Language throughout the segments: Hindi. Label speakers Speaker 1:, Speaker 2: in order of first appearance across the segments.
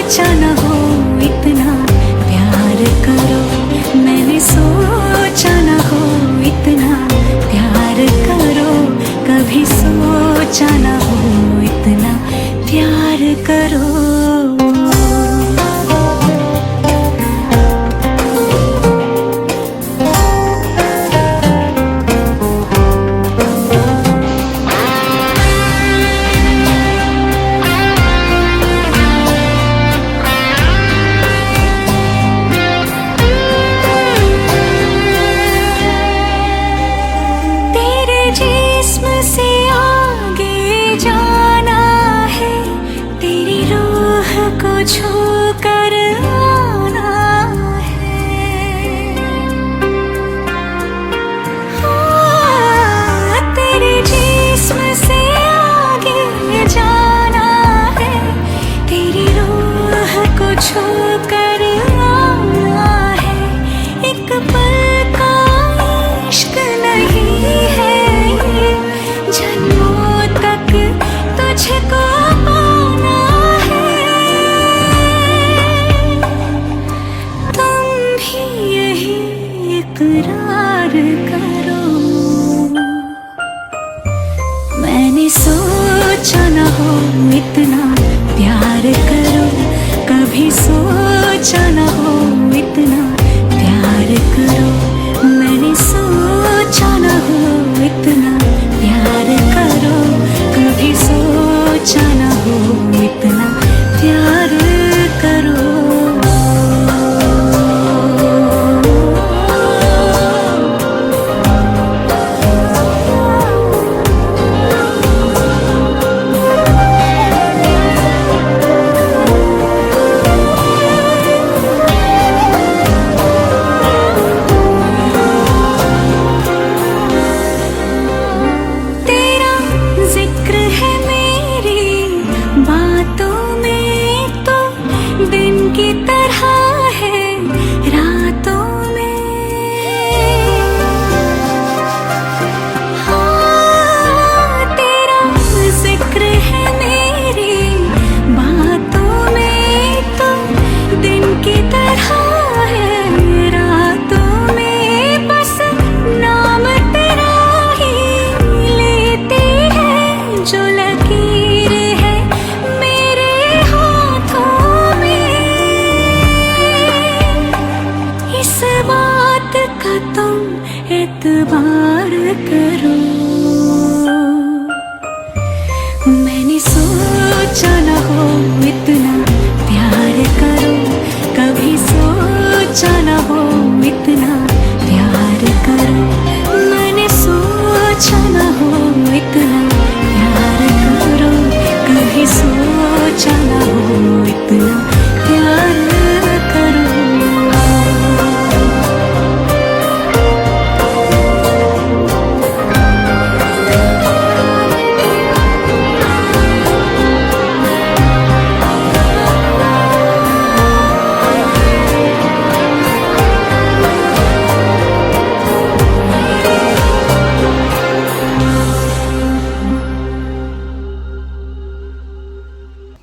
Speaker 1: सोचा न हो इतना प्यार करो, मैंने सोचा न हो इतना प्यार करो, कभी सोचा न हो इतना प्यार करो। इकरार करो, मैंने सोचा न हो इतना प्यार करो, कभी सोचा न हो इतना प्यार करो, मैंने सोचा न हो इतना प्यार करो, कभी सोचा न हो इतना प्यार करो। एतबार करो, मैंने सोचा न हो इतना प्यार करो, कभी सोचा न हो इतना प्यार करो, मैंने सोचा न हो इतना प्यार करो, कभी सोचा न हो इतना प्यार करो।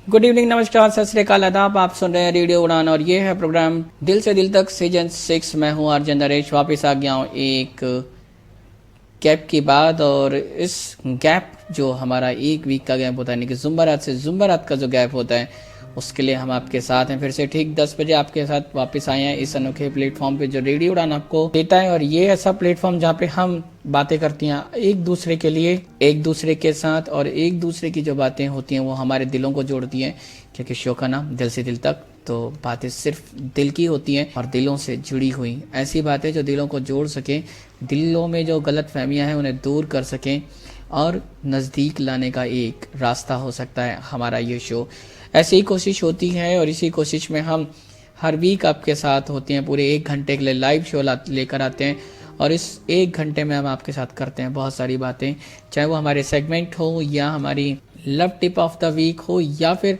Speaker 2: गुड इवनिंग, नमस्कार, सत श्री अकाल, आदाब। आप सुन रहे हैं रेडियो उड़ान और ये है प्रोग्राम दिल से दिल तक सीजन 6। मैं हूँ आर्जन नरेश, वापस आ गया हूँ एक गैप के बाद। और इस गैप जो हमारा एक वीक का गैप होता है, यानी कि जुम्मरात से जुम्मरात का जो गैप होता है, उसके लिए हम आपके साथ हैं फिर से ठीक 10 बजे आपके साथ वापस आए हैं इस अनोखे प्लेटफॉर्म पे जो रेडियो उड़ान आपको देता है। और ये ऐसा प्लेटफॉर्म जहाँ पे हम बातें करती हैं एक दूसरे के लिए, एक दूसरे के साथ, और एक दूसरे की जो बातें होती हैं वो हमारे दिलों को जोड़ती हैं, क्योंकि शो का नाम दिल से दिल तक, तो बातें सिर्फ दिल की होती हैं और दिलों से जुड़ी हुई ऐसी बातें जो दिलों को जोड़ सकें, दिलों में जो गलत फहमियाँ हैं उन्हें दूर कर सकें और नज़दीक लाने का एक रास्ता हो सकता है हमारा ये शो। ऐसी ही कोशिश होती है और इसी कोशिश में हम हर वीक आपके साथ होते हैं। पूरे 1 घंटे के लिए लाइव शो लेकर आते हैं और इस 1 घंटे में हम आपके साथ करते हैं बहुत सारी बातें, चाहे वो हमारे सेगमेंट हो या हमारी love tip of the week हो या फिर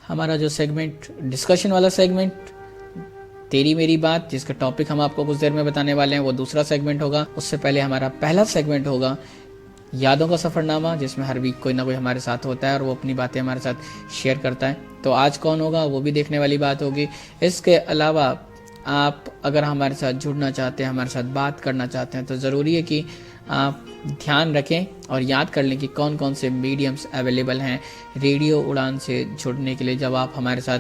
Speaker 2: हमारा जो सेगमेंट डिस्कशन वाला सेगमेंट तेरी मेरी बात, जिसका टॉपिक हम आपको कुछ देर में बताने वाले हैं, वो दूसरा सेगमेंट होगा। उससे पहले हमारा पहला सेगमेंट होगा यादों का सफ़रनामा, जिसमें हर वीक कोई ना कोई हमारे साथ होता है और वो अपनी बातें हमारे साथ शेयर करता है। तो आज कौन होगा वो भी देखने वाली बात होगी। इसके अलावा आप अगर हमारे साथ जुड़ना चाहते हैं, हमारे साथ बात करना चाहते हैं, तो ज़रूरी है कि आप ध्यान रखें और याद कर लें कि कौन कौन से मीडियम्स अवेलेबल हैं रेडियो उड़ान से जुड़ने के लिए। जब आप हमारे साथ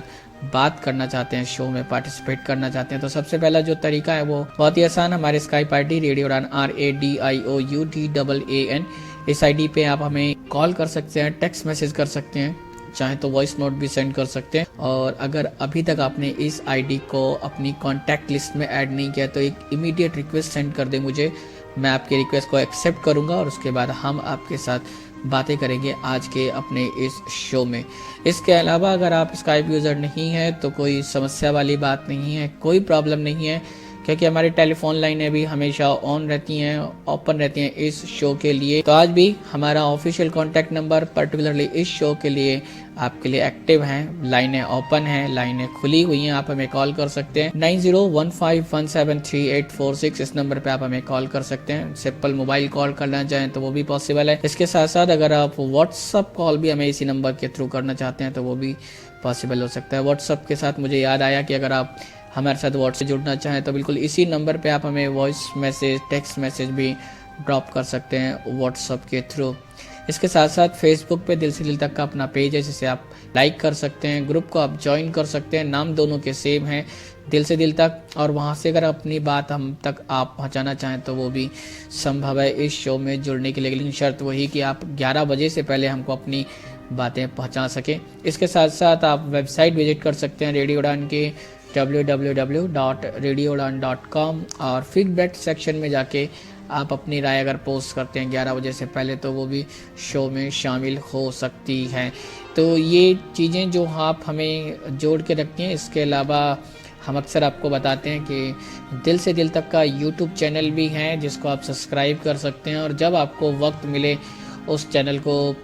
Speaker 2: बात करना चाहते हैं, शो में पार्टिसिपेट करना चाहते हैं, तो सबसे पहला जो तरीका है वो बहुत ही आसान। हमारे स्काइप आईडी रेडियो उड़ान RADIOUDAAN, इस आईडी पे आप हमें कॉल कर सकते हैं, टेक्स्ट मैसेज कर सकते हैं, चाहे तो वॉइस नोट भी सेंड कर सकते हैं। और अगर अभी तक आपने इस आईडी को अपनी कॉन्टैक्ट लिस्ट में ऐड नहीं किया तो एक इमीडिएट रिक्वेस्ट सेंड कर दें मुझे, मैं आपकी रिक्वेस्ट को एक्सेप्ट करूंगा और उसके बाद हम आपके साथ बातें करेंगे आज के अपने इस शो में। इसके अलावा अगर आप स्काइप यूज़र नहीं हैं तो कोई समस्या वाली बात नहीं है, कोई प्रॉब्लम नहीं है, क्योंकि हमारी टेलीफोन लाइनें भी हमेशा ऑन रहती हैं, ओपन रहती हैं इस शो के लिए। तो आज भी हमारा ऑफिशियल कॉन्टैक्ट नंबर पर्टिकुलरली इस शो के लिए आपके लिए एक्टिव हैं, लाइनें ओपन हैं, लाइनें खुली हुई हैं। आप हमें कॉल कर सकते हैं 9015173846, इस नंबर पे आप हमें कॉल कर सकते हैं। सिंपल मोबाइल कॉल करना चाहें तो वो भी पॉसिबल है। इसके साथ साथ अगर आप व्हाट्सअप कॉल भी हमें इसी नंबर के थ्रू करना चाहते हैं तो वो भी पॉसिबल हो सकता है। व्हाट्सअप के साथ मुझे याद आया कि अगर आप हमारे साथ व्हाट्सएप से जुड़ना चाहें तो बिल्कुल इसी नंबर पे आप हमें वॉइस मैसेज, टेक्स्ट मैसेज भी ड्रॉप कर सकते हैं व्हाट्सएप के थ्रू। इसके साथ साथ फेसबुक पे दिल से दिल तक का अपना पेज है, जिसे आप लाइक कर सकते हैं, ग्रुप को आप ज्वाइन कर सकते हैं, नाम दोनों के सेम हैं, दिल से दिल तक। और वहाँ से अगर अपनी बात हम तक आप पहुँचाना चाहें तो वो भी संभव है इस शो में जुड़ने के लिए, लेकिन शर्त वही कि आप 11 बजे से पहले हमको अपनी बातें पहुँचा सकें। इसके साथ साथ आप वेबसाइट विजिट कर सकते हैं रेडियो उड़ान के www.radioudan.com और फीडबैक सेक्शन में जाके आप अपनी राय अगर पोस्ट करते हैं 11 बजे से पहले तो वो भी शो में शामिल हो सकती हैं। तो ये चीज़ें जो आप हमें जोड़ के रखती हैं। इसके अलावा हम अक्सर आपको बताते हैं कि दिल से दिल तक का यूट्यूब चैनल भी है, जिसको आप सब्सक्राइब कर सकते हैं और जब आपको वक्त मिले उस चैनल को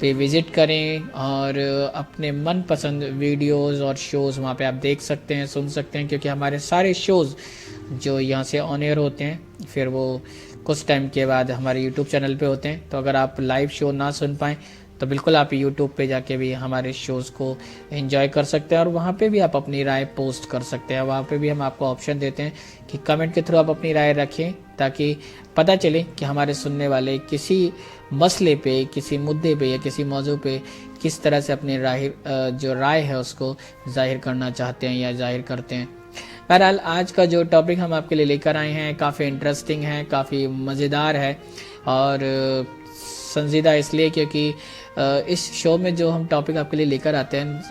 Speaker 2: पे विज़िट करें और अपने मनपसंद वीडियोस और शोज़ वहाँ पे आप देख सकते हैं, सुन सकते हैं, क्योंकि हमारे सारे शोज़ जो यहाँ से ऑन एयर होते हैं फिर वो कुछ टाइम के बाद हमारे यूट्यूब चैनल पे होते हैं। तो अगर आप लाइव शो ना सुन पाएँ तो बिल्कुल आप यूट्यूब पे जाके भी हमारे शोज़ को एंजॉय कर सकते हैं और वहाँ पे भी आप अपनी राय पोस्ट कर सकते हैं। वहाँ पे भी हम आपको ऑप्शन देते हैं कि कमेंट के थ्रू आप अपनी राय रखें, ताकि पता चले कि हमारे सुनने वाले किसी मसले पे, किसी मुद्दे पे या किसी मौजू पे किस तरह से अपनी जो राय है उसको जाहिर करना चाहते हैं या जाहिर करते हैं। बहरहाल आज का जो टॉपिक हम आपके लिए लेकर आए हैं काफ़ी इंटरेस्टिंग है, काफ़ी मज़ेदार है और संजीदा इसलिए क्योंकि इस शो में जो हम टॉपिक आपके लिए लेकर आते हैं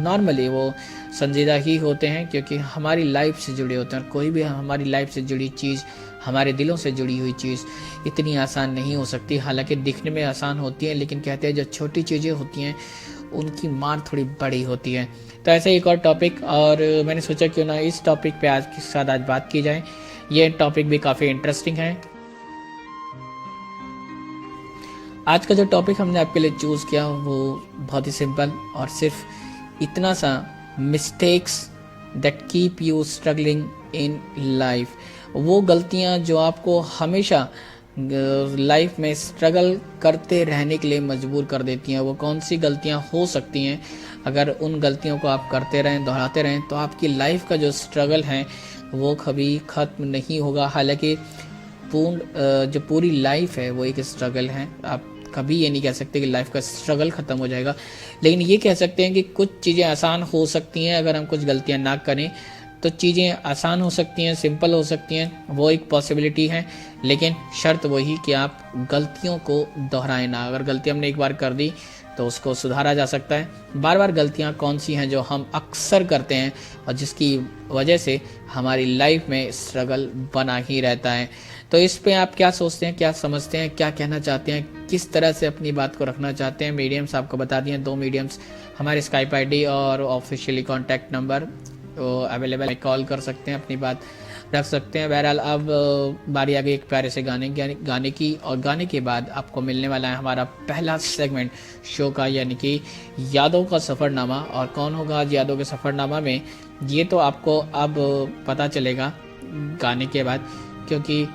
Speaker 2: नॉर्मली वो संजीदा ही होते हैं, क्योंकि हमारी लाइफ से जुड़े होते हैं। कोई भी हमारी लाइफ से जुड़ी चीज़, हमारे दिलों से जुड़ी हुई चीज़ इतनी आसान नहीं हो सकती। हालांकि दिखने में आसान होती है, लेकिन कहते हैं जो छोटी चीज़ें होती हैं उनकी मार थोड़ी बड़ी होती है। तो ऐसे एक और टॉपिक, और मैंने सोचा क्यों ना इस टॉपिक पे आज के साथ आज बात की जाए। ये टॉपिक भी काफ़ी इंटरेस्टिंग है। आज का जो टॉपिक हमने आपके लिए चूज़ किया वो बहुत ही सिंपल और सिर्फ इतना सा, mistakes that keep you struggling in life. वो गलतियां जो आपको हमेशा लाइफ में स्ट्रगल करते रहने के लिए मजबूर कर देती हैं, वो कौन सी गलतियां हो सकती हैं। अगर उन गलतियों को आप करते रहें, दोहराते रहें, तो आपकी लाइफ का जो स्ट्रगल है वो कभी ख़त्म नहीं होगा। हालांकि जो पूरी लाइफ है वो एक स्ट्रगल है। आप कभी ये नहीं कह सकते कि लाइफ का स्ट्रगल ख़त्म हो जाएगा, लेकिन ये कह सकते हैं कि कुछ चीज़ें आसान हो सकती हैं। अगर हम कुछ गलतियां ना करें तो चीज़ें आसान हो सकती हैं, सिंपल हो सकती हैं, वो एक पॉसिबिलिटी है। लेकिन शर्त वही कि आप गलतियों को दोहराएं ना। अगर गलती हमने एक बार कर दी तो उसको सुधारा जा सकता है। बार बार गलतियां कौन सी हैं जो हम अक्सर करते हैं और जिसकी वजह से हमारी लाइफ में स्ट्रगल बना ही रहता है। तो इस पे आप क्या सोचते हैं, क्या समझते हैं, क्या कहना चाहते हैं, किस तरह से अपनी बात को रखना चाहते हैं। मीडियम्स आपको बता दिए, 2 मीडियम्स, हमारे स्काइप आईडी और ऑफिशियली कॉन्टैक्ट नंबर अवेलेबल है। कॉल कर सकते हैं, अपनी बात रख सकते हैं। बहरहाल अब बारी आ गई एक प्यारे से गाने की, और गाने के बाद आपको मिलने वाला है हमारा पहला सेगमेंट शो का, यानी कि यादों का सफ़रनामा। और कौन होगा आज यादों के सफ़रनामा में, ये तो आपको अब पता चलेगा गाने के बाद, क्योंकि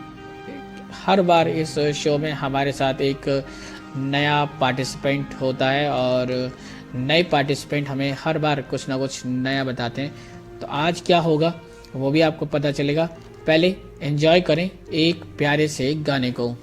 Speaker 2: हर बार इस शो में हमारे साथ एक नया पार्टिसिपेंट होता है और नए पार्टिसिपेंट हमें हर बार कुछ ना कुछ नया बताते हैं। तो आज क्या होगा वो भी आपको पता चलेगा। पहले एंजॉय करें एक प्यारे से गाने को।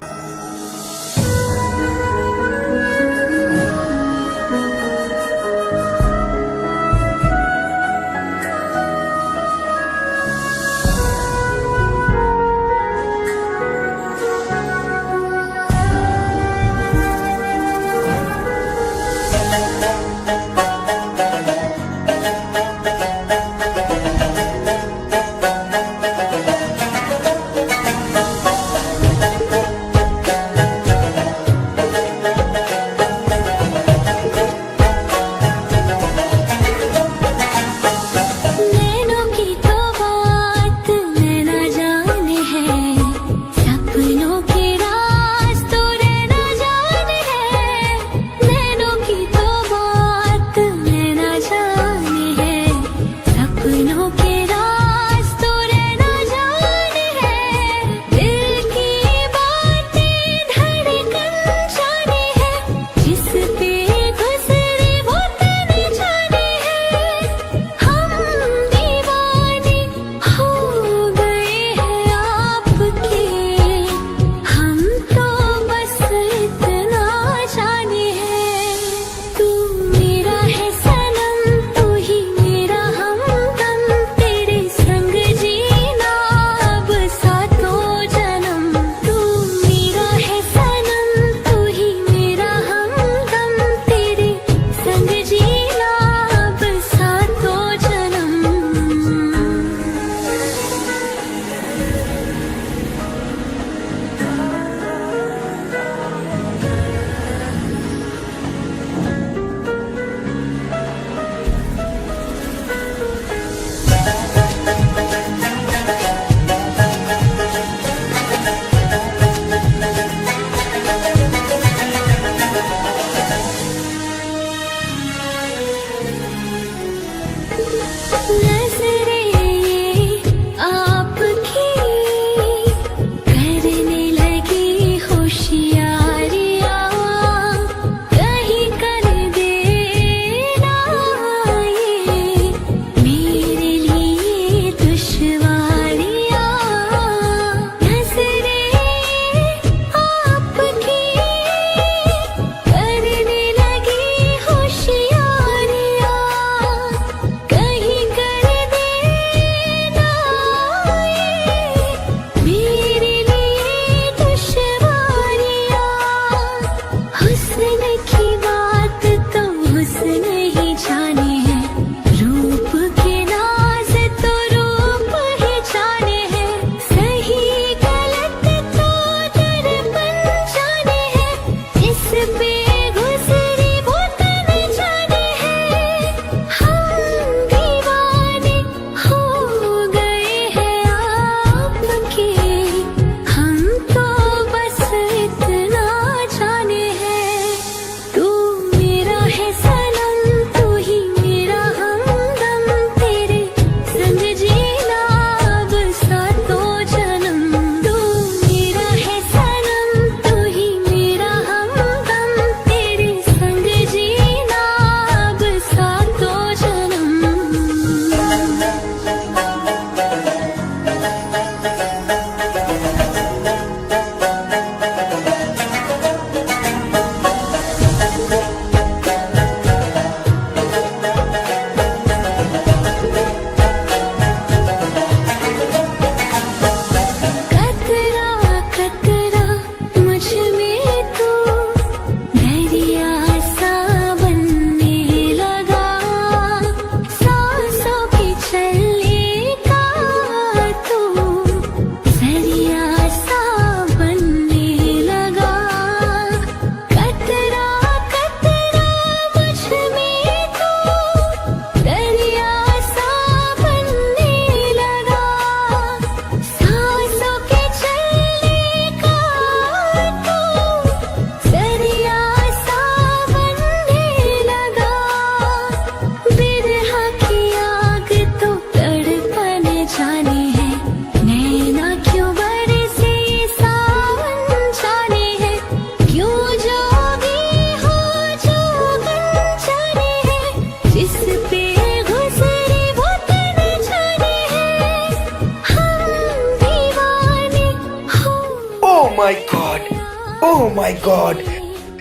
Speaker 3: Oh my God,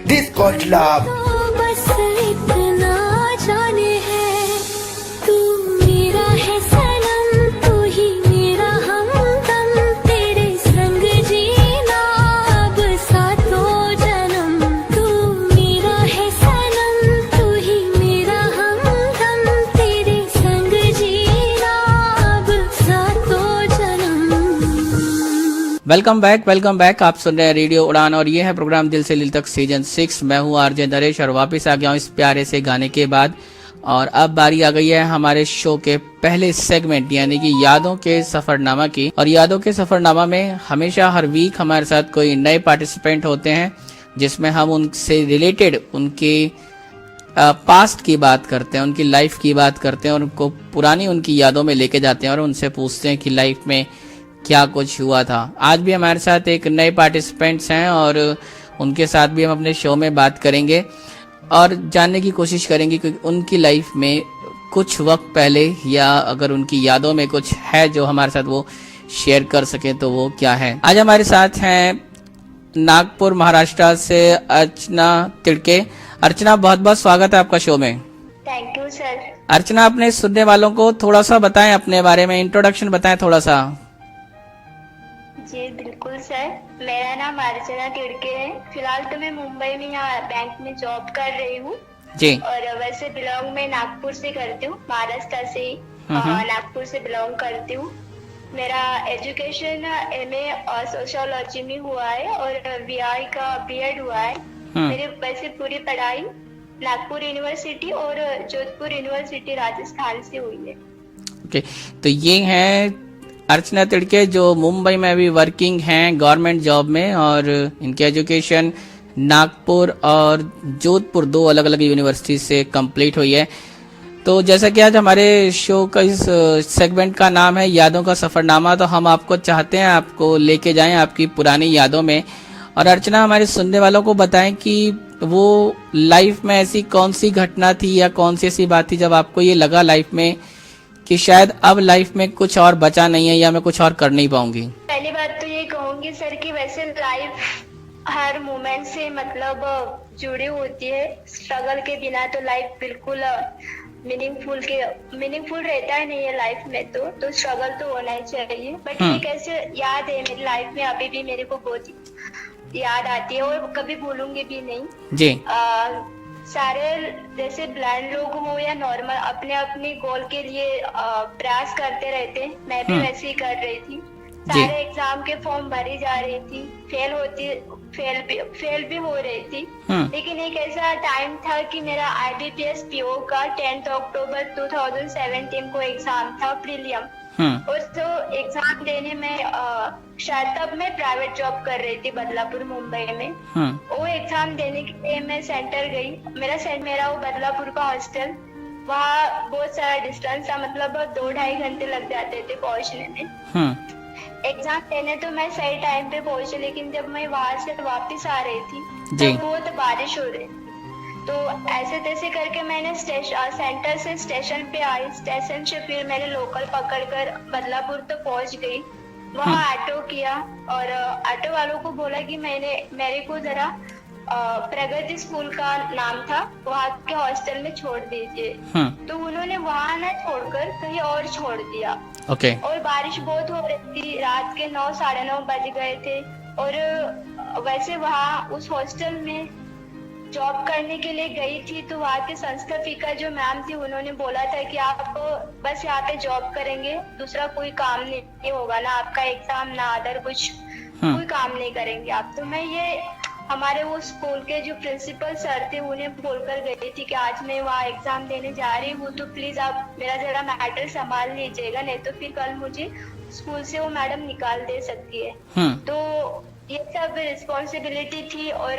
Speaker 3: this got love.
Speaker 1: तो बस इतना जाने है, तू मेरा है सनम, तू ही मेरा हमदम, तेरे संग जीना अब सातों जन्म। तू मेरा है सनम, तू ही मेरा हमदम, तेरे संग जीना अब सातों जन्म।
Speaker 2: Welcome back. आप सुन रहे हैं रेडियो उड़ान और ये है प्रोग्राम दिल से दिल तक सीजन 6। मैं हूँ आरजे नरेश और वापस आ गया हूँ इस प्यारे से गाने के बाद। और अब बारी आ गई है हमारे शो के पहले सेगमेंट यानी कि यादों के सफरनामा की। और यादों के सफरनामा में हमेशा हर वीक हमारे साथ कोई नए पार्टिसिपेंट होते हैं जिसमें हम उनसे रिलेटेड उनके पास्ट की बात करते हैं, उनकी लाइफ की बात करते हैं और उनको पुरानी उनकी यादों में लेके जाते हैं और उनसे पूछते हैं कि लाइफ में क्या कुछ हुआ था। आज भी हमारे साथ एक नए पार्टिसिपेंट्स हैं और उनके साथ भी हम अपने शो में बात करेंगे और जानने की कोशिश करेंगे कि उनकी लाइफ में कुछ वक्त पहले या अगर उनकी यादों में कुछ है जो हमारे साथ वो शेयर कर सके तो वो क्या है। आज हमारे साथ हैं नागपुर महाराष्ट्र से अर्चना तिड़के। अर्चना, बहुत बहुत स्वागत है आपका शो में।
Speaker 4: Thank you sir.
Speaker 2: अर्चना, अपने सुनने वालों को थोड़ा सा बताएं अपने बारे में, इंट्रोडक्शन बताएं थोड़ा सा।
Speaker 4: जी बिल्कुल सर, मेरा नाम अर्चना तिड़के है। फिलहाल तो मैं मुंबई में यहाँ बैंक में जॉब कर रही हूँ
Speaker 2: जी।
Speaker 4: और वैसे बिलोंग मैं नागपुर से करती हूँ, महाराष्ट्र से ही नागपुर से बिलोंग करती हूँ। मेरा एजुकेशन एमए और सोशियोलॉजी में हुआ है और बीआई का बीएड हुआ है। मेरी वैसे पूरी पढ़ाई नागपुर यूनिवर्सिटी और जोधपुर यूनिवर्सिटी राजस्थान से हुई है।
Speaker 2: ओके, तो ये हैं अर्चना तिड़के जो मुंबई में अभी वर्किंग हैं गवर्नमेंट जॉब में और इनकी एजुकेशन नागपुर और जोधपुर दो अलग अलग यूनिवर्सिटी से कंप्लीट हुई है। तो जैसा कि आज हमारे शो का इस सेगमेंट का नाम है यादों का सफरनामा, तो हम आपको चाहते हैं आपको लेके जाएं आपकी पुरानी यादों में। और अर्चना, हमारे सुनने वालों को बताएं कि वो लाइफ में ऐसी कौन सी घटना थी या कौन सी ऐसी बात थी जब आपको ये लगा लाइफ में कि शायद अब लाइफ में कुछ और बचा नहीं है या मैं कुछ और कर नहीं पाऊंगी।
Speaker 4: पहली बात तो ये कहूंगी सर कि वैसे लाइफ हर मोमेंट से मतलब जुड़ी होती है। स्ट्रगल के बिना तो लाइफ बिल्कुल मीनिंगफुल रहता ही नहीं है लाइफ में। तो स्ट्रगल तो होना ही चाहिए। बट ये कैसे याद है मेरी लाइफ में अभी भी मेरे को बहुत याद आती है और कभी भूलूंगी भी नहीं
Speaker 2: जी।
Speaker 4: सारे जैसे ब्लाइंड लोग हो या नॉर्मल अपने अपने गोल के लिए प्रयास करते रहते हैं। मैं भी वैसे ही कर रही थी। सारे एग्जाम के फॉर्म भरी जा रही थी, फेल भी हो रही थी। लेकिन एक ऐसा टाइम था कि मेरा IBPS PO का 10 अक्टूबर 2017 को एग्जाम था, प्रीलियम। और तो एग्जाम देने में शायद तब मैं प्राइवेट जॉब कर रही थी बदलापुर मुंबई में। वो एग्जाम देने के लिए मैं सेंटर गई। मेरा वो बदलापुर का हॉस्टल, वहाँ बहुत सारा डिस्टेंस था, मतलब 2-2.5 घंटे लग जाते थे पहुंचने में। एग्जाम देने तो मैं सही टाइम पे पहुंची, लेकिन जब मैं वहां से वापस आ रही थी तब बहुत बारिश हो रही थी। तो ऐसे तैसे करके मैंने सेंटर से स्टेशन पे आई। स्टेशन से फिर मैंने लोकल पकड़कर बदलापुर तो पहुंच गई। वहाँ ऑटो किया और ऑटो वालों को बोला कि मेरे को जरा प्रगति स्कूल का नाम था, वहाँ के हॉस्टल में छोड़ दीजिए। तो उन्होंने वहाँ न छोड़कर कहीं और छोड़ दिया।
Speaker 2: ओके।
Speaker 4: और बारिश बहुत हो रही थी, रात के 9-9:30 बज गए थे। और वैसे वहाँ उस हॉस्टल में जॉब करने के लिए गई थी तो वहाँ के संस्थापिका जो मैम थी उन्होंने बोला था कि आप बस यहाँ पे जॉब करेंगे, दूसरा कोई काम नहीं होगा, ना आपका एग्जाम ना अदर कुछ कोई काम नहीं करेंगे आप। तो मैं ये हमारे वो स्कूल के जो प्रिंसिपल सर थे उन्हें बोलकर गई थी कि आज मैं वहाँ एग्जाम देने जा रही हूँ, तो प्लीज आप मेरा जरा मैटर संभाल लीजिएगा, नहीं तो फिर कल मुझे स्कूल से वो मैडम निकाल दे सकती है। तो ये सब रिस्पॉन्सिबिलिटी थी और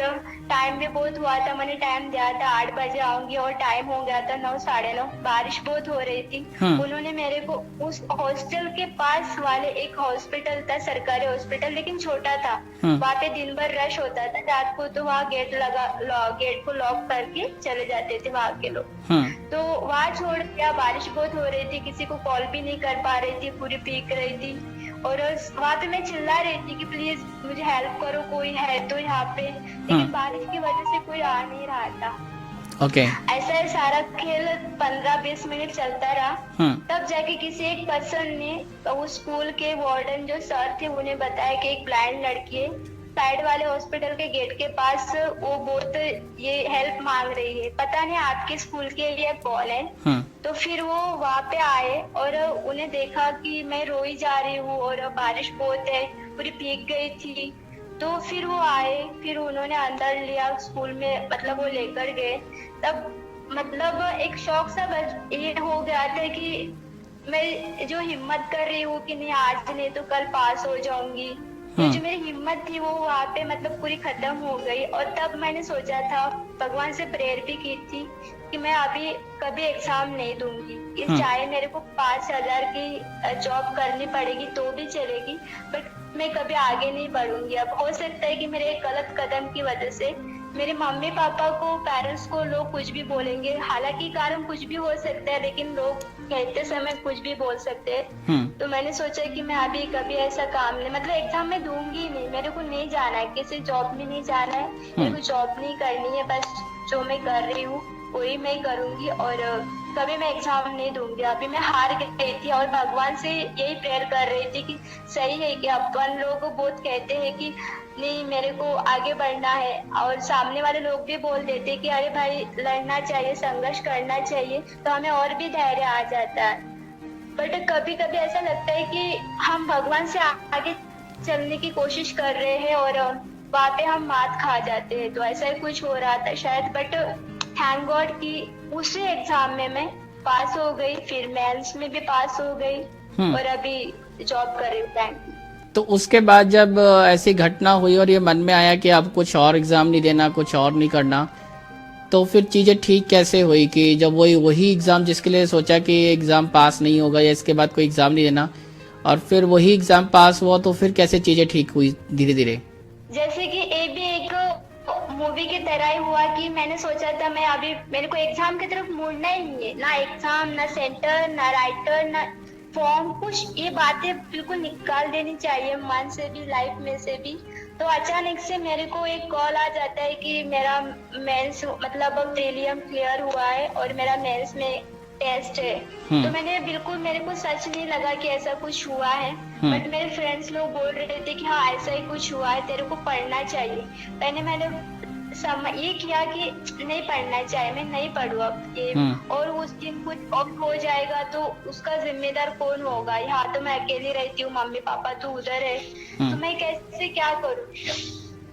Speaker 4: टाइम भी बहुत हुआ था। मैंने टाइम दिया था 8 बजे आऊंगी और टाइम हो गया था 9-9:30। बारिश बहुत हो रही थी। उन्होंने मेरे को उस हॉस्टल के पास वाले एक हॉस्पिटल था, सरकारी हॉस्पिटल, लेकिन छोटा था। वहाँ पे दिन भर रश होता था, रात को तो वहाँ गेट को लॉक करके चले जाते थे वहाँ के लोग। तो वहाँ छोड़ दिया। बारिश बहुत हो रही थी, किसी को कॉल भी नहीं कर पा रही थी, पूरी भीग रही थी। और वहाँ पे मैं चिल्ला रही थी कि प्लीज मुझे हेल्प करो, कोई है तो यहाँ पे, लेकिन बारिश की वजह से कोई आ नहीं रहा था।
Speaker 2: ओके।
Speaker 4: ऐसा सारा खेल 15-20 मिनट चलता रहा। तब जाके किसी एक पर्सन ने, तो उस स्कूल के वार्डन जो सर थे, उन्हें बताया कि एक ब्लाइंड लड़की है साइड वाले हॉस्पिटल के गेट के पास, वो बहुत ये हेल्प मांग रही है, पता नहीं आपके स्कूल के लिए कौन है। तो फिर वो वहाँ पे आए और उन्हें देखा कि मैं रोई जा रही हूँ और बारिश बहुत है, पूरी भीग गई थी। तो फिर वो आए, फिर उन्होंने अंदर लिया स्कूल में, मतलब वो लेकर गए। तब मतलब एक शौक सा ये हो गया था कि मैं जो हिम्मत कर रही हूँ कि नहीं आज नहीं तो कल पास हो जाऊंगी, ये जो मेरी हिम्मत थी वो वहाँ पे मतलब पूरी खत्म हो गई। और तब मैंने सोचा था, भगवान से प्रेयर भी की थी कि मैं अभी कभी एग्जाम नहीं दूंगी, चाहे मेरे को 5,000 की जॉब करनी पड़ेगी तो भी चलेगी, बट मैं कभी आगे नहीं बढ़ूंगी। अब हो सकता है कि मेरे एक गलत कदम की वजह से मेरे मम्मी पापा को, पेरेंट्स को लोग कुछ भी बोलेंगे, हालांकि कारण कुछ भी हो सकता है, लेकिन लोग कहते समय कुछ भी बोल सकते हैं। तो मैंने सोचा कि मैं अभी कभी ऐसा काम नहीं, मतलब एग्जाम में दूंगी नहीं, मेरे को नहीं जाना है, किसी जॉब में नहीं जाना है, मेरे को जॉब नहीं करनी है, बस जो मैं कर रही हूँ वही मैं करूंगी और कभी मैं एग्जाम नहीं दूंगी। अभी मैं हार गई थी और भगवान से यही प्रेयर कर रही थी कि सही है कि अपन लोग बहुत कहते हैं कि नहीं मेरे को आगे बढ़ना है, और सामने वाले लोग भी बोल देते हैं कि अरे भाई लड़ना चाहिए, संघर्ष करना चाहिए, तो हमें और भी धैर्य आ जाता है। बट कभी कभी ऐसा लगता है कि हम भगवान से आगे चलने की कोशिश कर रहे हैं और वहाँ पे हम मात खा जाते हैं। तो ऐसा ही कुछ हो रहा था शायद, बट थैंक गॉड कि उसी एग्जाम में मैं पास हो गई, फिर मेंस में भी पास हो गई और अभी जॉब कर रही हूँ बैंक में।
Speaker 2: तो उसके बाद जब ऐसी घटना हुई और ये मन में आया कि अब कुछ और एग्जाम नहीं देना, कुछ और नहीं करना, तो फिर चीजें ठीक कैसे हुई कि जब वही एग्जाम जिसके लिए सोचा कि एग्जाम पास नहीं होगा या इसके बाद कोई एग्जाम नहीं देना, और फिर वही एग्जाम पास हुआ, तो फिर कैसे चीजें ठीक हुई धीरे धीरे?
Speaker 4: जैसे कि ये भी एक मूवी की तरह ही हुआ कि मैंने सोचा था मैं अभी मेरे को एग्जाम की तरफ मुड़ना ही नहीं है, ना एग्जाम, ना सेंटर, ना राइटर, ना फॉर्म, कुछ ये बातें बिल्कुल निकाल देनी चाहिए मन से भी, लाइफ में से भी। तो अचानक से मेरे को एक कॉल आ जाता है कि मेरा मेंस मतलब प्रीलियम क्लियर हुआ है और मेरा मेंस में टेस्ट है। तो मेरे को सच नहीं लगा कि ऐसा कुछ हुआ है, बट मेरे फ्रेंड्स लोग बोल रहे थे कि हाँ ऐसा ही कुछ हुआ है, तेरे को पढ़ना चाहिए। मैंने ये किया कि नहीं पढ़ना चाहिए, मैं नहीं पढ़ू अब ये, और उस दिन कुछ और हो जाएगा तो उसका जिम्मेदार कौन होगा? यहाँ तो मैं अकेली रहती हूँ, मम्मी पापा तो उधर है, तो मैं कैसे क्या करूँ?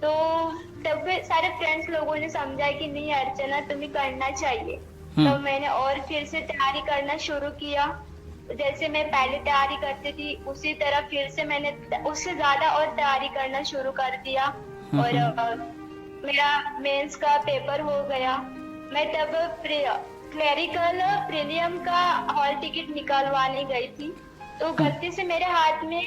Speaker 4: तो तब सारे फ्रेंड्स लोगों ने समझा कि नहीं अर्चना तुम्हें करना चाहिए। तो मैंने और फिर से तैयारी करना शुरू किया। जैसे मैं पहले तैयारी करती थी उसी तरह फिर से मैंने उससे ज्यादा और तैयारी करना शुरू कर दिया और मेरा मेंस का पेपर हो गया। मैं तब क्लरिकल प्रीलियम का हॉल टिकट निकालवाने गई थी, तो गलती से मेरे हाथ में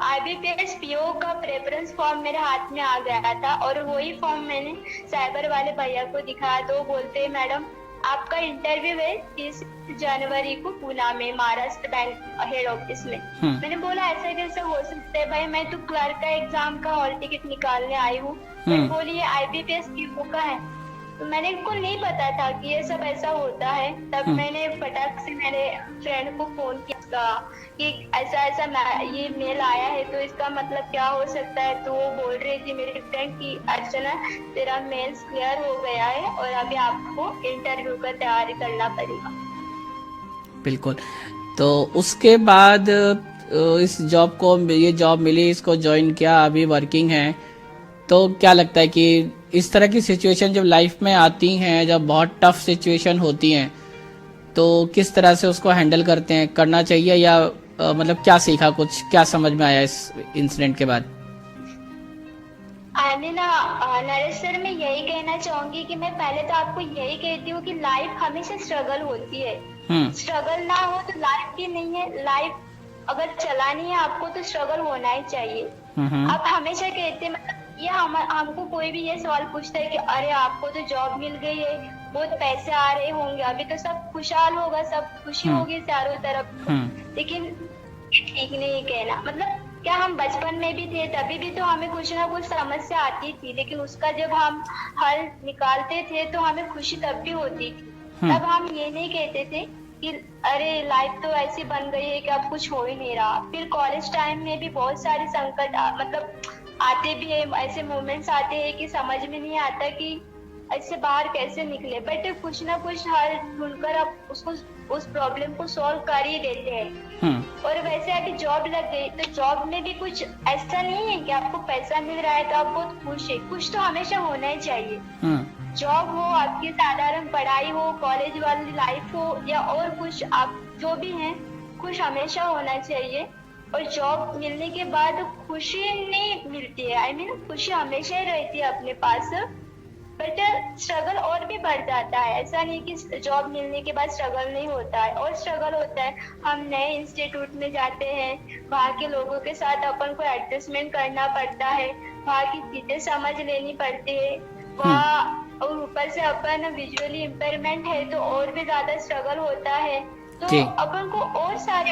Speaker 4: IBPS PO का प्रेफरेंस फॉर्म मेरे हाथ में आ गया था और वही फॉर्म मैंने साइबर वाले भैया को दिखाया। तो बोलते हैं मैडम आपका इंटरव्यू है 30 जनवरी को पुणे में, महाराष्ट्र बैंक हेड ऑफिस में। मैंने बोला ऐसा कैसे हो सकता है भाई, मैं तो क्लर्क का एग्जाम का हॉल टिकट निकालने आई हूँ। मैं बोली ये IBPS PO का है, तो मैंने को नहीं पता था कि ये सब ऐसा होता है। तब मैंने फटाक से मेरे फ्रेंड को फोन किया कि ऐसा ये मेल आया है, तो इसका मतलब क्या हो सकता है? तो वो बोल रही थी मेरी फ्रेंड की अर्चना तेरा मेंस क्लियर हो गया है और अभी आपको इंटरव्यू का तैयारी करना पड़ेगा।
Speaker 2: बिल्कुल। तो उसके बाद इस जॉब को, ये जॉब मिली, इसको ज्वाइन किया, अभी वर्किंग है। तो क्या लगता है कि इस तरह की सिचुएशन जब लाइफ में आती हैं, जब बहुत टफ सिचुएशन होती हैं, तो किस तरह से उसको हैंडल करते हैं, करना चाहिए या मतलब क्या सीखा, कुछ क्या समझ में आया इस इंसिडेंट के बाद?
Speaker 4: नरेश सर, मैं यही कहना चाहूंगी कि मैं पहले तो आपको यही कहती हूँ कि लाइफ हमेशा स्ट्रगल होती है। स्ट्रगल ना हो तो लाइफ भी नहीं है। लाइफ अगर चलानी है आपको तो स्ट्रगल होना ही चाहिए। आप हमेशा कहते मतलब ये हमको कोई भी ये सवाल पूछता है कि अरे आपको तो जॉब मिल गई है, बहुत पैसे आ रहे होंगे, अभी तो सब खुशहाल होगा, सब खुशी होगी चारों तरफ। लेकिन ठीक नहीं कहना, मतलब क्या हम बचपन में भी थे तभी भी तो हमें कुछ ना कुछ समस्या आती थी, लेकिन उसका जब हम हल निकालते थे तो हमें खुशी तब भी होती थी। तब हम ये नहीं कहते थे कि अरे लाइफ तो ऐसी बन गई है कि अब कुछ हो ही नहीं रहा। फिर कॉलेज टाइम में भी बहुत सारे संकट मतलब आते भी है, ऐसे मोमेंट्स आते हैं कि समझ में नहीं आता कि ऐसे बाहर कैसे निकले, बट कुछ ना कुछ हल ढूंढकर अब उसको उस प्रॉब्लम को सॉल्व कर ही देते हैं। और वैसे अभी जॉब लग गई तो जॉब में भी कुछ ऐसा नहीं है कि आपको पैसा मिल रहा है तो आप बहुत खुश है, कुछ तो हमेशा होना ही चाहिए। जॉब हो, आपकी साधारण पढ़ाई हो, कॉलेज वाली लाइफ हो या और कुछ, आप जो भी हैं खुश हमेशा होना चाहिए। और जॉब मिलने के बाद खुशी नहीं मिलती है, आई मीन खुशी हमेशा ही रहती है अपने पास, बट स्ट्रगल और भी बढ़ जाता है। ऐसा नहीं कि जॉब मिलने के बाद स्ट्रगल नहीं होता है, और स्ट्रगल होता है। हम नए इंस्टीट्यूट में जाते हैं, वहाँ के लोगों के साथ अपन को एडजस्टमेंट करना पड़ता है, वहाँ की चीजें समझ लेनी पड़ती है वहाँ, और ऊपर से अपन विजुअली इम्पेयरमेंट है तो और भी ज्यादा स्ट्रगल होता है। तो अपन को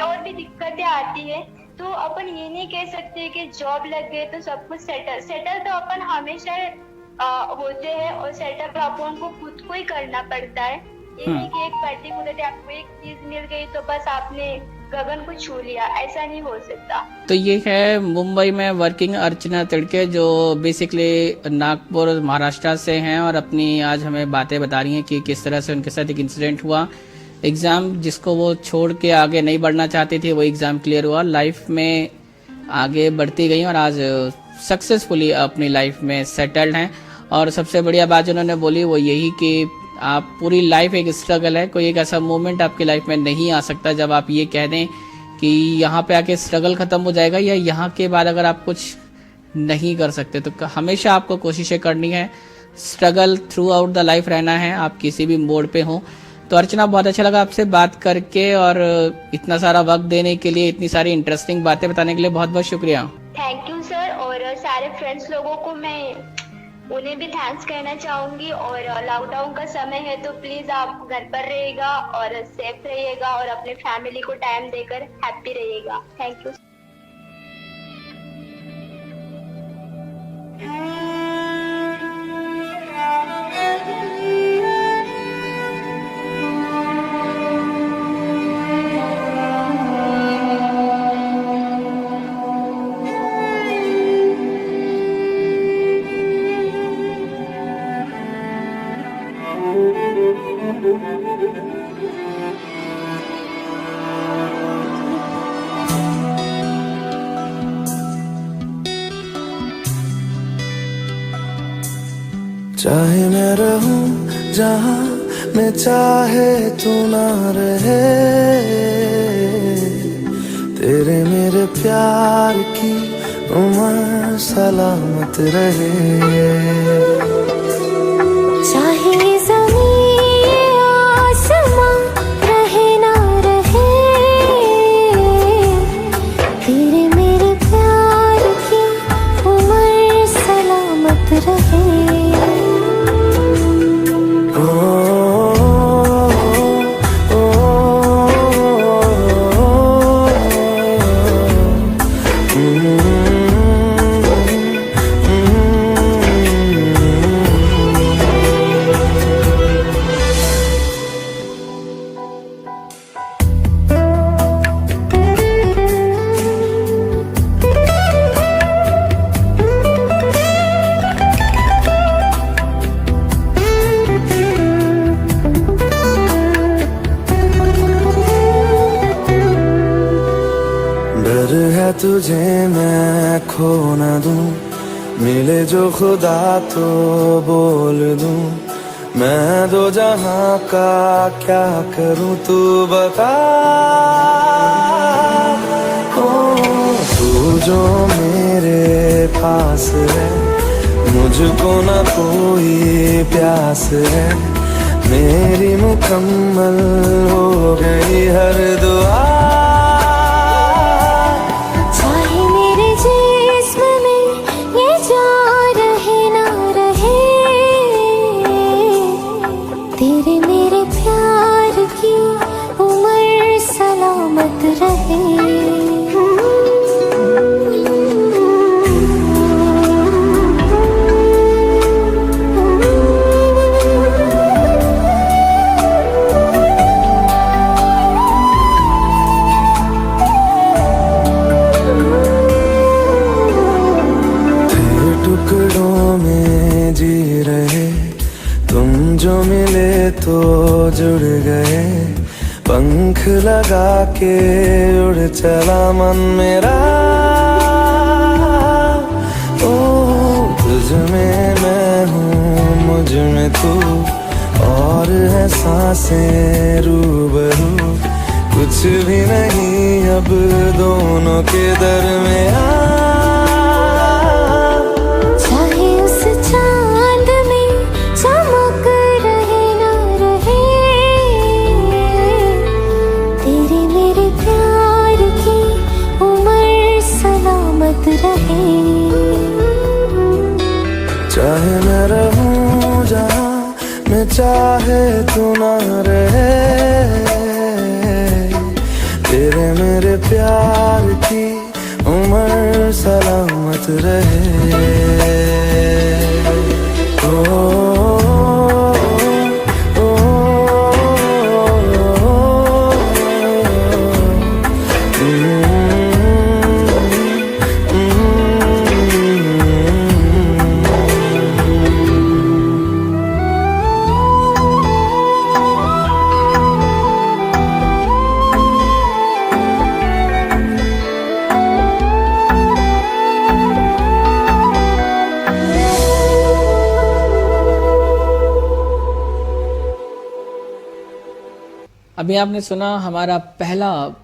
Speaker 4: और भी दिक्कतें आती है। तो अपन ये नहीं कह सकते कि जॉब लग गए तो सब कुछ सेटल तो अपन हमेशा होते हैं, और सेटअप अपन को खुद को ही करना पड़ता है। ये नहीं कि एक पर्टिकुलर आपको एक चीज मिल गई तो बस आपने गगन को छू लिया, ऐसा नहीं हो सकता।
Speaker 2: तो ये है मुंबई में वर्किंग अर्चना तिड़के, जो बेसिकली नागपुर महाराष्ट्र से हैं और अपनी आज हमें बातें बता रही हैं कि किस तरह से उनके साथ एक इंसिडेंट हुआ। एग्जाम जिसको वो छोड़ के आगे नहीं बढ़ना चाहती थी वो एग्जाम क्लियर हुआ, लाइफ में आगे बढ़ती गई और आज सक्सेसफुली अपनी लाइफ में सेटल्ड हैं। और सबसे बढ़िया बात उन्होंने बोली वो यही कि आप पूरी लाइफ एक स्ट्रगल है, कोई एक ऐसा मोमेंट आपकी लाइफ में नहीं आ सकता जब आप ये कह दें कि यहाँ पे आके स्ट्रगल खत्म हो जाएगा, या यहाँ के बाद अगर आप कुछ नहीं कर सकते तो हमेशा आपको कोशिशें करनी है, struggle through out the life रहना है, आप किसी भी मोड़ पे हो। तो अर्चना बहुत अच्छा लगा आपसे बात करके, और इतना सारा वक्त देने के लिए, इतनी सारी इंटरेस्टिंग बातें बताने के लिए बहुत बहुत शुक्रिया।
Speaker 4: थैंक यू सर, और सारे फ्रेंड्स लोगों को मैं उन्हें भी थैंक्स कहना चाहूंगी। और लॉकडाउन का समय है तो प्लीज आप घर पर रहिएगा और सेफ रहिएगा और अपने फैमिली को टाइम देकर हैप्पी रहिएगा। Thank you.
Speaker 5: चाहे मैं रहूं जहां मैं चाहे तू ना रहे, तेरे मेरे प्यार की उम्र सलामत रहे।
Speaker 1: चाहे ज़मीन आसमां रहे ना रहे, तेरे मेरे प्यार की उम्र सलामत रहे।
Speaker 5: तुझे मैं खो न दूं, मिले जो खुदा तो बोल दूं, मैं दो जहां का क्या करूं तू बता। ओ तू जो मेरे पास है, मुझको न कोई प्यास है, मेरी मुकम्मल हो गई हर दुआ।
Speaker 1: तेरे मेरे प्यार की उम्र सलामत रहे।
Speaker 5: टुकड़ों में जी रहे, तुम जो मिले तो जुड़ गए, पंख लगा के उड़ चला मन मेरा। ओ तुझ में मैं हूँ, मुझ में तू, और है सांसें रूबरू, कुछ भी नहीं अब दोनों के दरमियां।
Speaker 1: चाहे उस चांद में चमक रहे ना रहे, तेरे मेरे प्यार की उम्र सलामत रहे।
Speaker 5: चाहे मैं रहूं जहाँ मैं चाहे तू ना रहे, तेरे मेरे प्यार की उम्र सलामत रहे।
Speaker 2: अभी आपने सुना हमारा पहला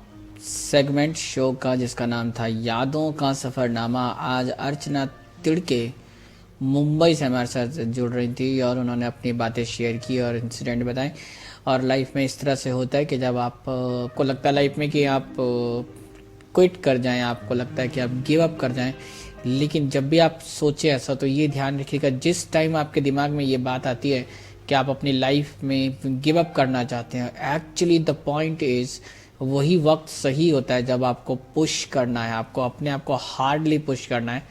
Speaker 2: सेगमेंट शो का, जिसका नाम था यादों का सफ़रनामा। आज अर्चना तिड़के मुंबई से हमारे साथ जुड़ रही थी और उन्होंने अपनी बातें शेयर की और इंसिडेंट बताए। और लाइफ में इस तरह से होता है कि जब आपको लगता है लाइफ में कि आप क्विट कर जाएं, आपको लगता है कि आप गिव अप कर जाएं, लेकिन जब भी आप सोचें ऐसा तो ये ध्यान रखिएगा, जिस टाइम आपके दिमाग में ये बात आती है कि आप अपनी लाइफ में गिव अप करना चाहते हैं, एक्चुअली द पॉइंट इज़ वही वक्त सही होता है जब आपको पुश करना है, आपको अपने आप को हार्डली पुश करना है।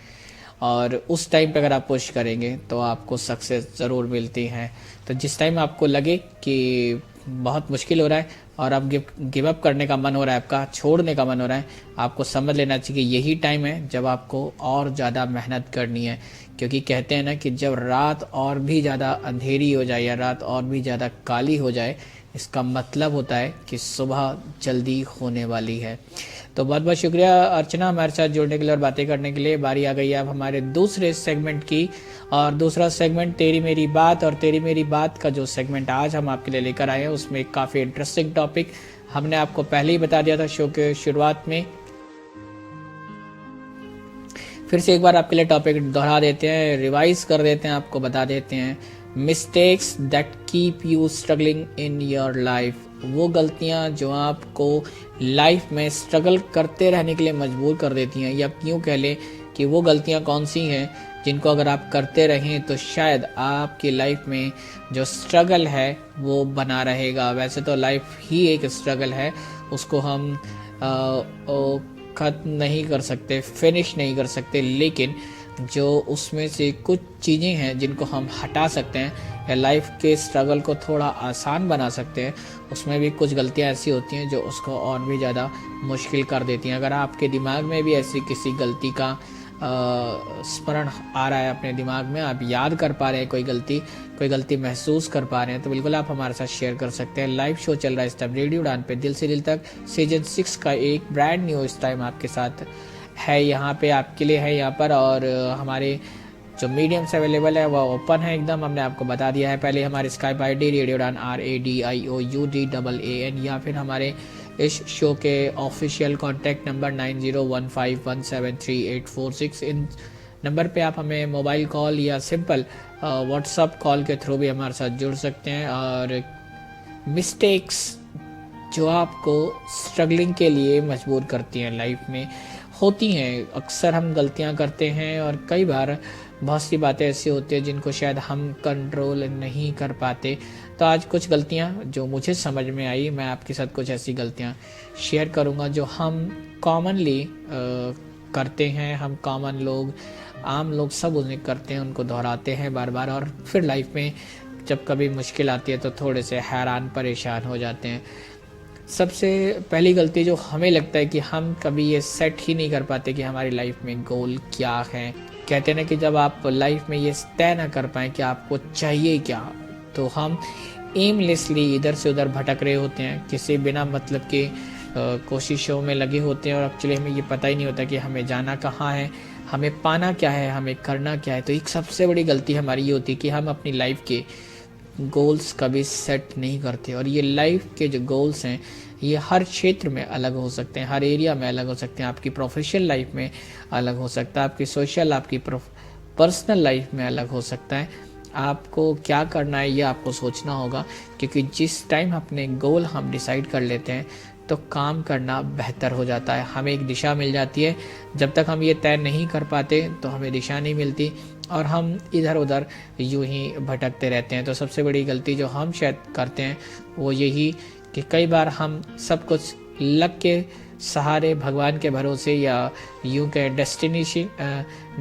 Speaker 2: और उस टाइम पे अगर आप पुश करेंगे तो आपको सक्सेस ज़रूर मिलती है। तो जिस टाइम आपको लगे कि बहुत मुश्किल हो रहा है और अब गिव अप करने का मन हो रहा है, आपका छोड़ने का मन हो रहा है, आपको समझ लेना चाहिए कि यही टाइम है जब आपको और ज़्यादा मेहनत करनी है। क्योंकि कहते हैं ना कि जब रात और भी ज़्यादा अंधेरी हो जाए या रात और भी ज़्यादा काली हो जाए, इसका मतलब होता है कि सुबह जल्दी होने वाली है। तो बहुत बहुत शुक्रिया अर्चना हमारे साथ जुड़ने के लिए और बातें करने के लिए। बारी आ गई है अब हमारे दूसरे सेगमेंट की, और दूसरा सेगमेंट तेरी मेरी बात। और तेरी मेरी बात का जो सेगमेंट आज हम आपके लिए लेकर आए हैं उसमें काफ़ी इंटरेस्टिंग टॉपिक हमने आपको पहले ही बता दिया था शो के शुरुआत में। फिर से एक बार आपके लिए टॉपिक दोहरा देते हैं, रिवाइज कर देते हैं, आपको बता देते हैं। Mistakes that keep you struggling in your life, वो गलतियां जो आपको लाइफ में स्ट्रगल करते रहने के लिए मजबूर कर देती हैं, या यूँ कह लें कि वो गलतियां कौन सी हैं जिनको अगर आप करते रहें तो शायद आपकी लाइफ में जो स्ट्रगल है वो बना रहेगा। वैसे तो लाइफ ही एक स्ट्रगल है, उसको हम खत्म नहीं कर सकते, फिनिश नहीं कर सकते, लेकिन जो उसमें से कुछ चीज़ें हैं जिनको हम हटा सकते हैं या लाइफ के स्ट्रगल को थोड़ा आसान बना सकते हैं, उसमें भी कुछ गलतियां ऐसी होती हैं जो उसको और भी ज़्यादा मुश्किल कर देती हैं। अगर आपके दिमाग में भी ऐसी किसी गलती का स्मरण आ रहा है अपने दिमाग में, आप याद कर पा रहे हैं कोई गलती महसूस कर पा रहे हैं, तो बिल्कुल आप हमारे साथ शेयर कर सकते हैं। लाइव शो चल रहा है इस टाइम रेडियो उड़ान पे, दिल से दिल तक सीजन 6 का एक ब्रांड न्यू इस टाइम आपके साथ है, यहाँ पे आपके लिए है यहाँ पर। और हमारे जो मीडियम्स अवेलेबल है वो ओपन है एकदम, हमने आपको बता दिया है पहले। हमारे स्काइप ID रेडियो उड़ान RADIOUDAAN, या फिर हमारे इस शो के ऑफिशियल कॉन्टैक्ट नंबर 9015173846, इन नंबर पे आप हमें मोबाइल कॉल या सिंपल व्हाट्सअप कॉल के थ्रू भी हमारे साथ जुड़ सकते हैं। और मिस्टेक्स जो आपको स्ट्रगलिंग के लिए मजबूर करती हैं लाइफ में होती हैं, अक्सर हम गलतियां करते हैं और कई बार बहुत सी बातें ऐसी होती हैं जिनको शायद हम कंट्रोल नहीं कर पाते। तो आज कुछ गलतियां जो मुझे समझ में आई, मैं आपके साथ कुछ ऐसी गलतियां शेयर करूंगा जो हम कॉमनली करते हैं, हम कॉमन लोग, आम लोग सब उन्हें करते हैं, उनको दोहराते हैं बार बार, और फिर लाइफ में जब कभी मुश्किल आती है तो थोड़े से हैरान परेशान हो जाते हैं। सबसे पहली गलती जो हमें लगता है कि हम कभी ये सेट ही नहीं कर पाते कि हमारी लाइफ में गोल क्या है, कहते हैं ना कि जब आप लाइफ में ये तय ना कर पाएँ कि आपको चाहिए क्या, तो हम एमलेसली इधर से उधर भटक रहे होते हैं, किसी बिना मतलब के कोशिशों में लगे होते हैं, और एक्चुअली हमें ये पता ही नहीं होता कि हमें जाना कहाँ है, हमें पाना क्या है, हमें करना क्या है। तो एक सबसे बड़ी गलती हमारी ये होती है कि हम अपनी लाइफ के गोल्स कभी सेट नहीं करते। और ये लाइफ के जो गोल्स हैं ये हर क्षेत्र में अलग हो सकते हैं, हर एरिया में अलग हो सकते हैं। आपकी प्रोफेशनल लाइफ में अलग हो सकता है, आपकी सोशल, आपकी पर्सनल लाइफ में अलग हो सकता है। आपको क्या करना है ये आपको सोचना होगा, क्योंकि जिस टाइम अपने गोल हम डिसाइड कर लेते हैं तो काम करना बेहतर हो जाता है, हमें एक दिशा मिल जाती है। जब तक हम ये तय नहीं कर पाते तो हमें दिशा नहीं मिलती और हम इधर उधर यूं ही भटकते रहते हैं। तो सबसे बड़ी गलती जो हम शायद करते हैं वो यही कि कई बार हम सब कुछ लक के सहारे, भगवान के भरोसे, या यूं कहें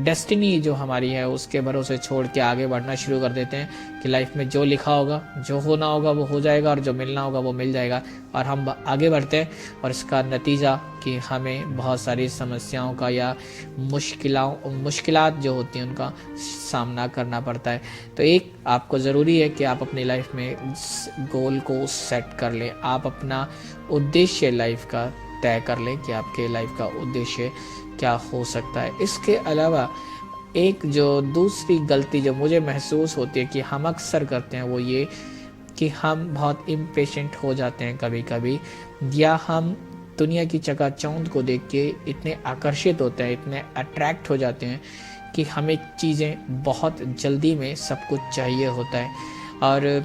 Speaker 2: डेस्टिनी जो हमारी है उसके भरोसे छोड़ के आगे बढ़ना शुरू कर देते हैं कि लाइफ में जो लिखा होगा, जो होना होगा वो हो जाएगा और जो मिलना होगा वो मिल जाएगा, और हम आगे बढ़ते हैं। और इसका नतीजा कि हमें बहुत सारी समस्याओं का या मुश्किलात जो होती हैं उनका सामना करना पड़ता है। तो एक आपको ज़रूरी है कि आप अपनी लाइफ में गोल को सेट कर लें, आप अपना उद्देश्य लाइफ का तय कर लें कि आपके लाइफ का उद्देश्य क्या हो सकता है। इसके अलावा एक जो दूसरी गलती जो मुझे महसूस होती है कि हम अक्सर करते हैं वो ये कि हम बहुत इम्पेशेंट हो जाते हैं कभी कभी, या हम दुनिया की चकाचौंध को देख के इतने आकर्षित होते हैं, इतने अट्रैक्ट हो जाते हैं कि हमें चीज़ें बहुत जल्दी में सब कुछ चाहिए होता है। और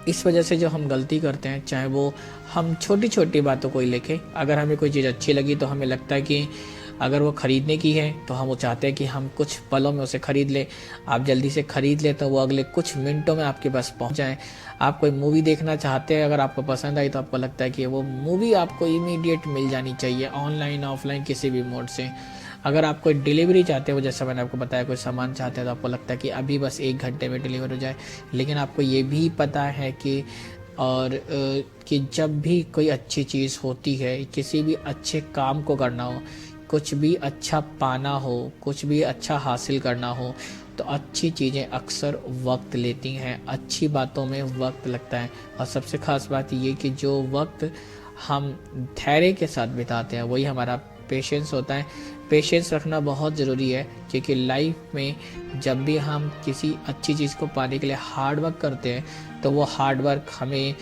Speaker 2: इस वजह से जो हम गलती करते हैं, चाहे वो हम छोटी छोटी बातों को ही लेके, अगर हमें कोई चीज़ अच्छी लगी तो हमें लगता है कि अगर वो ख़रीदने की है तो हम वो चाहते हैं कि हम कुछ पलों में उसे ख़रीद लें। आप जल्दी से ख़रीद लें तो वो अगले कुछ मिनटों में आपके पास पहुंच जाए। आप कोई मूवी देखना चाहते हैं, अगर आपको पसंद आई तो आपको लगता है कि वो मूवी आपको इमीडिएट मिल जानी चाहिए, ऑनलाइन ऑफलाइन किसी भी मोड से। अगर आप कोई डिलीवरी चाहते हो, जैसा मैंने आपको बताया, कोई सामान चाहते हैं तो आपको लगता है कि अभी बस 1 घंटे में डिलीवर हो जाए। लेकिन आपको ये भी पता है कि कि जब भी कोई अच्छी चीज़ होती है, किसी भी अच्छे काम को करना हो, कुछ भी अच्छा पाना हो, कुछ भी अच्छा हासिल करना हो, तो अच्छी चीज़ें अक्सर वक्त लेती हैं, अच्छी बातों में वक्त लगता है। और सबसे ख़ास बात ये कि जो वक्त हम धैर्य के साथ बिताते हैं वही हमारा पेशेंस होता है। पेशेंस रखना बहुत ज़रूरी है, क्योंकि लाइफ में जब भी हम किसी अच्छी चीज़ को पाने के लिए हार्ड वर्क करते हैं तो वो हार्ड वर्क हमें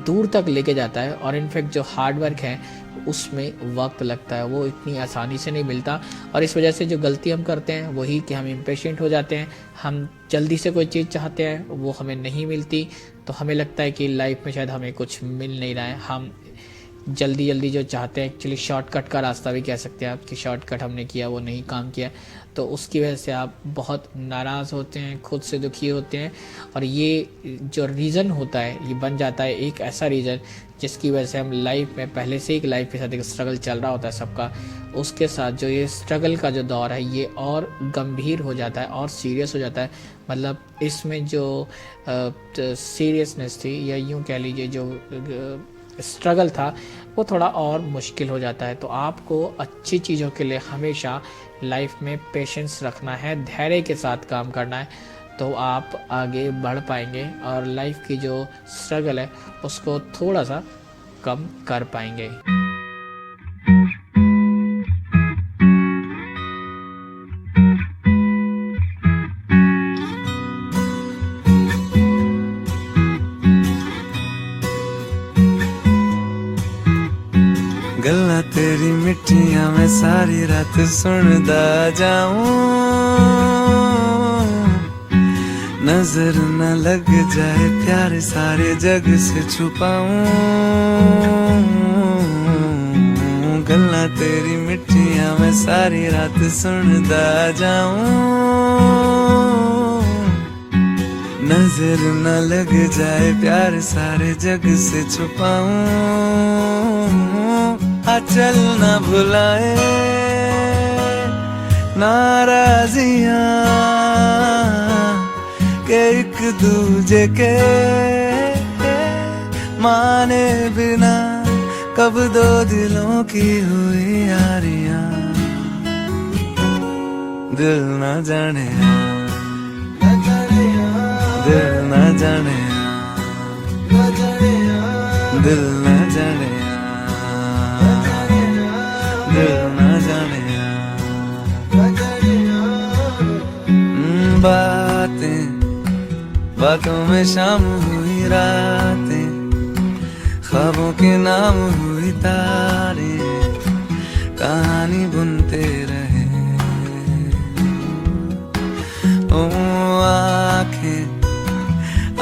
Speaker 2: दूर तक लेके जाता है। और इनफैक्ट जो हार्ड वर्क है उसमें वक्त लगता है, वो इतनी आसानी से नहीं मिलता। और इस वजह से जो गलती हम करते हैं वही कि हम इम्पेशेंट हो जाते हैं, हम जल्दी से कोई चीज़ चाहते हैं, वो हमें नहीं मिलती, तो हमें लगता है कि लाइफ में शायद हमें कुछ मिल नहीं रहा है। हम जल्दी जल्दी जो चाहते हैं, एक्चुअली शॉर्टकट का रास्ता भी कह सकते हैं आप, कि शॉर्टकट हमने किया वो नहीं काम किया, तो उसकी वजह से आप बहुत नाराज़ होते हैं, खुद से दुखी होते हैं। और ये जो रीज़न होता है ये बन जाता है एक ऐसा रीज़न जिसकी वजह से हम लाइफ में पहले से एक लाइफ के साथ एक स्ट्रगल चल रहा होता है सबका, उसके साथ जो ये स्ट्रगल का जो दौर है ये और गंभीर हो जाता है और सीरियस हो जाता है। मतलब इसमें जो सीरियसनेस थी, या यूँ कह लीजिए जो स्ट्रगल था, वो थोड़ा और मुश्किल हो जाता है। तो आपको अच्छी चीज़ों के लिए हमेशा लाइफ में पेशेंस रखना है, धैर्य के साथ काम करना है, तो आप आगे बढ़ पाएंगे और लाइफ की जो स्ट्रगल है उसको थोड़ा सा कम कर पाएंगे।
Speaker 5: गल्ला तेरी मिठियां मैं सारी रात सुनदा जाऊं, नजर न लग जाए प्यार सारे जग से छुपाऊं। गल्ला तेरी मिठियां मैं सारी रात सुनदा जाऊं, नजर न लग जाए प्यार सारे जग से छुपाऊं। चल न भुलाए नाराजियां के एक दूजे के माने बिना कब दो दिलों की हुई यारियां। दिल न जाने दिल न जाने दिल न जाने दिल न जाने बातें बातों में शाम हुई रातें, ख्वाबों के नाम हुई तारे, कहानी बुनते रहे। ओ आंखें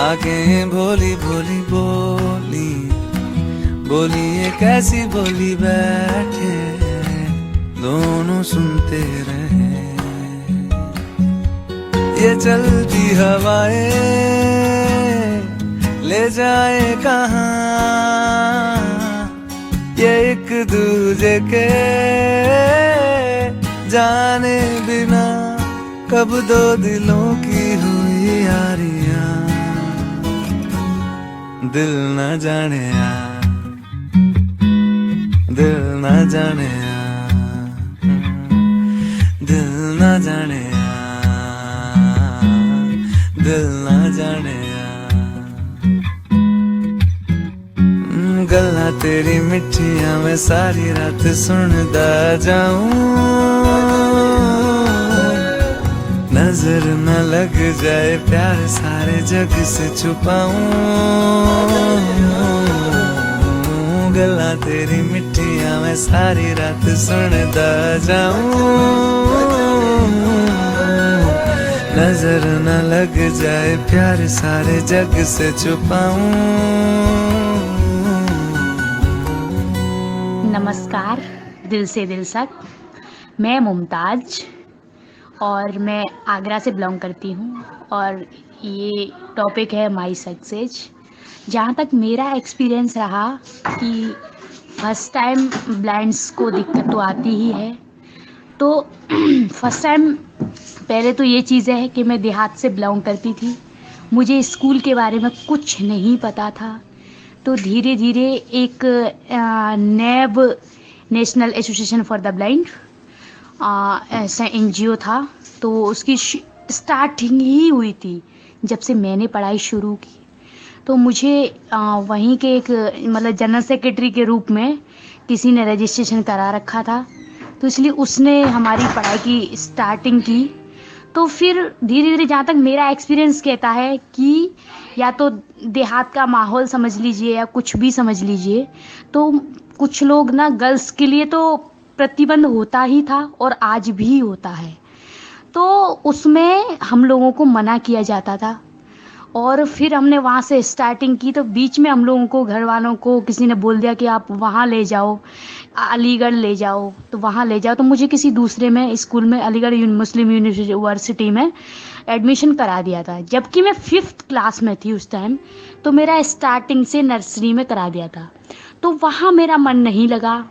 Speaker 5: आंखें भोली भोली बोली बोली ये कैसी बोली, बैठे दोनों सुनते रहे। ये चलती हवाएं ले जाए कहाँ, ये एक दूजे के जाने बिना कब दो दिलों की हुई यारियां। दिल न जाने दिल न जाने दिल न जाने दिल न जाने गल्ला तेरी मिठियां मैं सारी रात सुनदा जाऊं, नजर न लग जाए प्यार सारे जग से छुपाऊं। गल्ला तेरी मिठियां मैं सारी रात सुनदा जाऊं, नजर न लग जाए प्यार सारे जग से छुपाऊं।
Speaker 6: नमस्कार, दिल से दिल तक। मैं मुमताज और मैं आगरा से बिलोंग करती हूँ और ये टॉपिक है माई सक्सेस। जहाँ तक मेरा एक्सपीरियंस रहा कि फर्स्ट टाइम ब्लाइंड्स को दिक्कत तो आती ही है। तो फर्स्ट टाइम पहले तो ये चीज़ है कि मैं देहात से बिलोंग करती थी, मुझे स्कूल के बारे में कुछ नहीं पता था। तो धीरे धीरे एक नेब national association for the blind ऐसा NGO था, तो उसकी स्टार्टिंग ही हुई थी जब से मैंने पढ़ाई शुरू की। तो मुझे वहीं के एक मतलब जनरल सेक्रेटरी के रूप में किसी ने रजिस्ट्रेशन करा रखा था, तो इसलिए उसने हमारी पढ़ाई की स्टार्टिंग की। तो फिर धीरे धीरे जहाँ तक मेरा एक्सपीरियंस कहता है कि या तो देहात का माहौल समझ लीजिए या कुछ भी समझ लीजिए, तो कुछ लोग ना गर्ल्स के लिए तो प्रतिबंध होता ही था और आज भी होता है, तो उसमें हम लोगों को मना किया जाता था। और फिर हमने वहाँ से स्टार्टिंग की, तो बीच में हम लोगों को घर वालों को किसी ने बोल दिया कि आप वहाँ ले जाओ, अलीगढ़ ले जाओ, तो वहाँ ले जाओ। तो मुझे किसी दूसरे में स्कूल में अलीगढ़ मुस्लिम यूनिवर्सिटी में एडमिशन करा दिया था, जबकि मैं 5th क्लास में थी उस टाइम। तो मेरा स्टार्टिंग से नर्सरी में करा दिया था, तो वहाँ मेरा मन नहीं लगा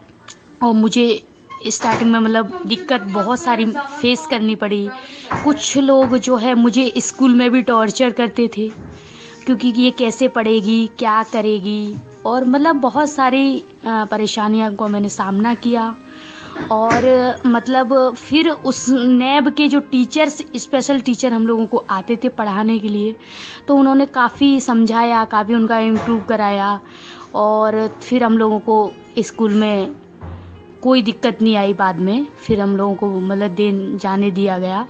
Speaker 6: और मुझे स्टार्टिंग में मतलब दिक्कत बहुत सारी फेस करनी पड़ी। कुछ लोग जो है मुझे स्कूल में भी टॉर्चर करते थे, क्योंकि ये कैसे पढ़ेगी, क्या करेगी, और मतलब बहुत सारी परेशानियों को मैंने सामना किया। और मतलब फिर उस नेब के जो टीचर्स, स्पेशल टीचर हम लोगों को आते थे पढ़ाने के लिए, तो उन्होंने काफ़ी समझाया, काफ़ी उनका इम्प्रूव कराया, और फिर हम लोगों को स्कूल में कोई दिक्कत नहीं आई। बाद में फिर हम लोगों को मतलब जाने दिया गया।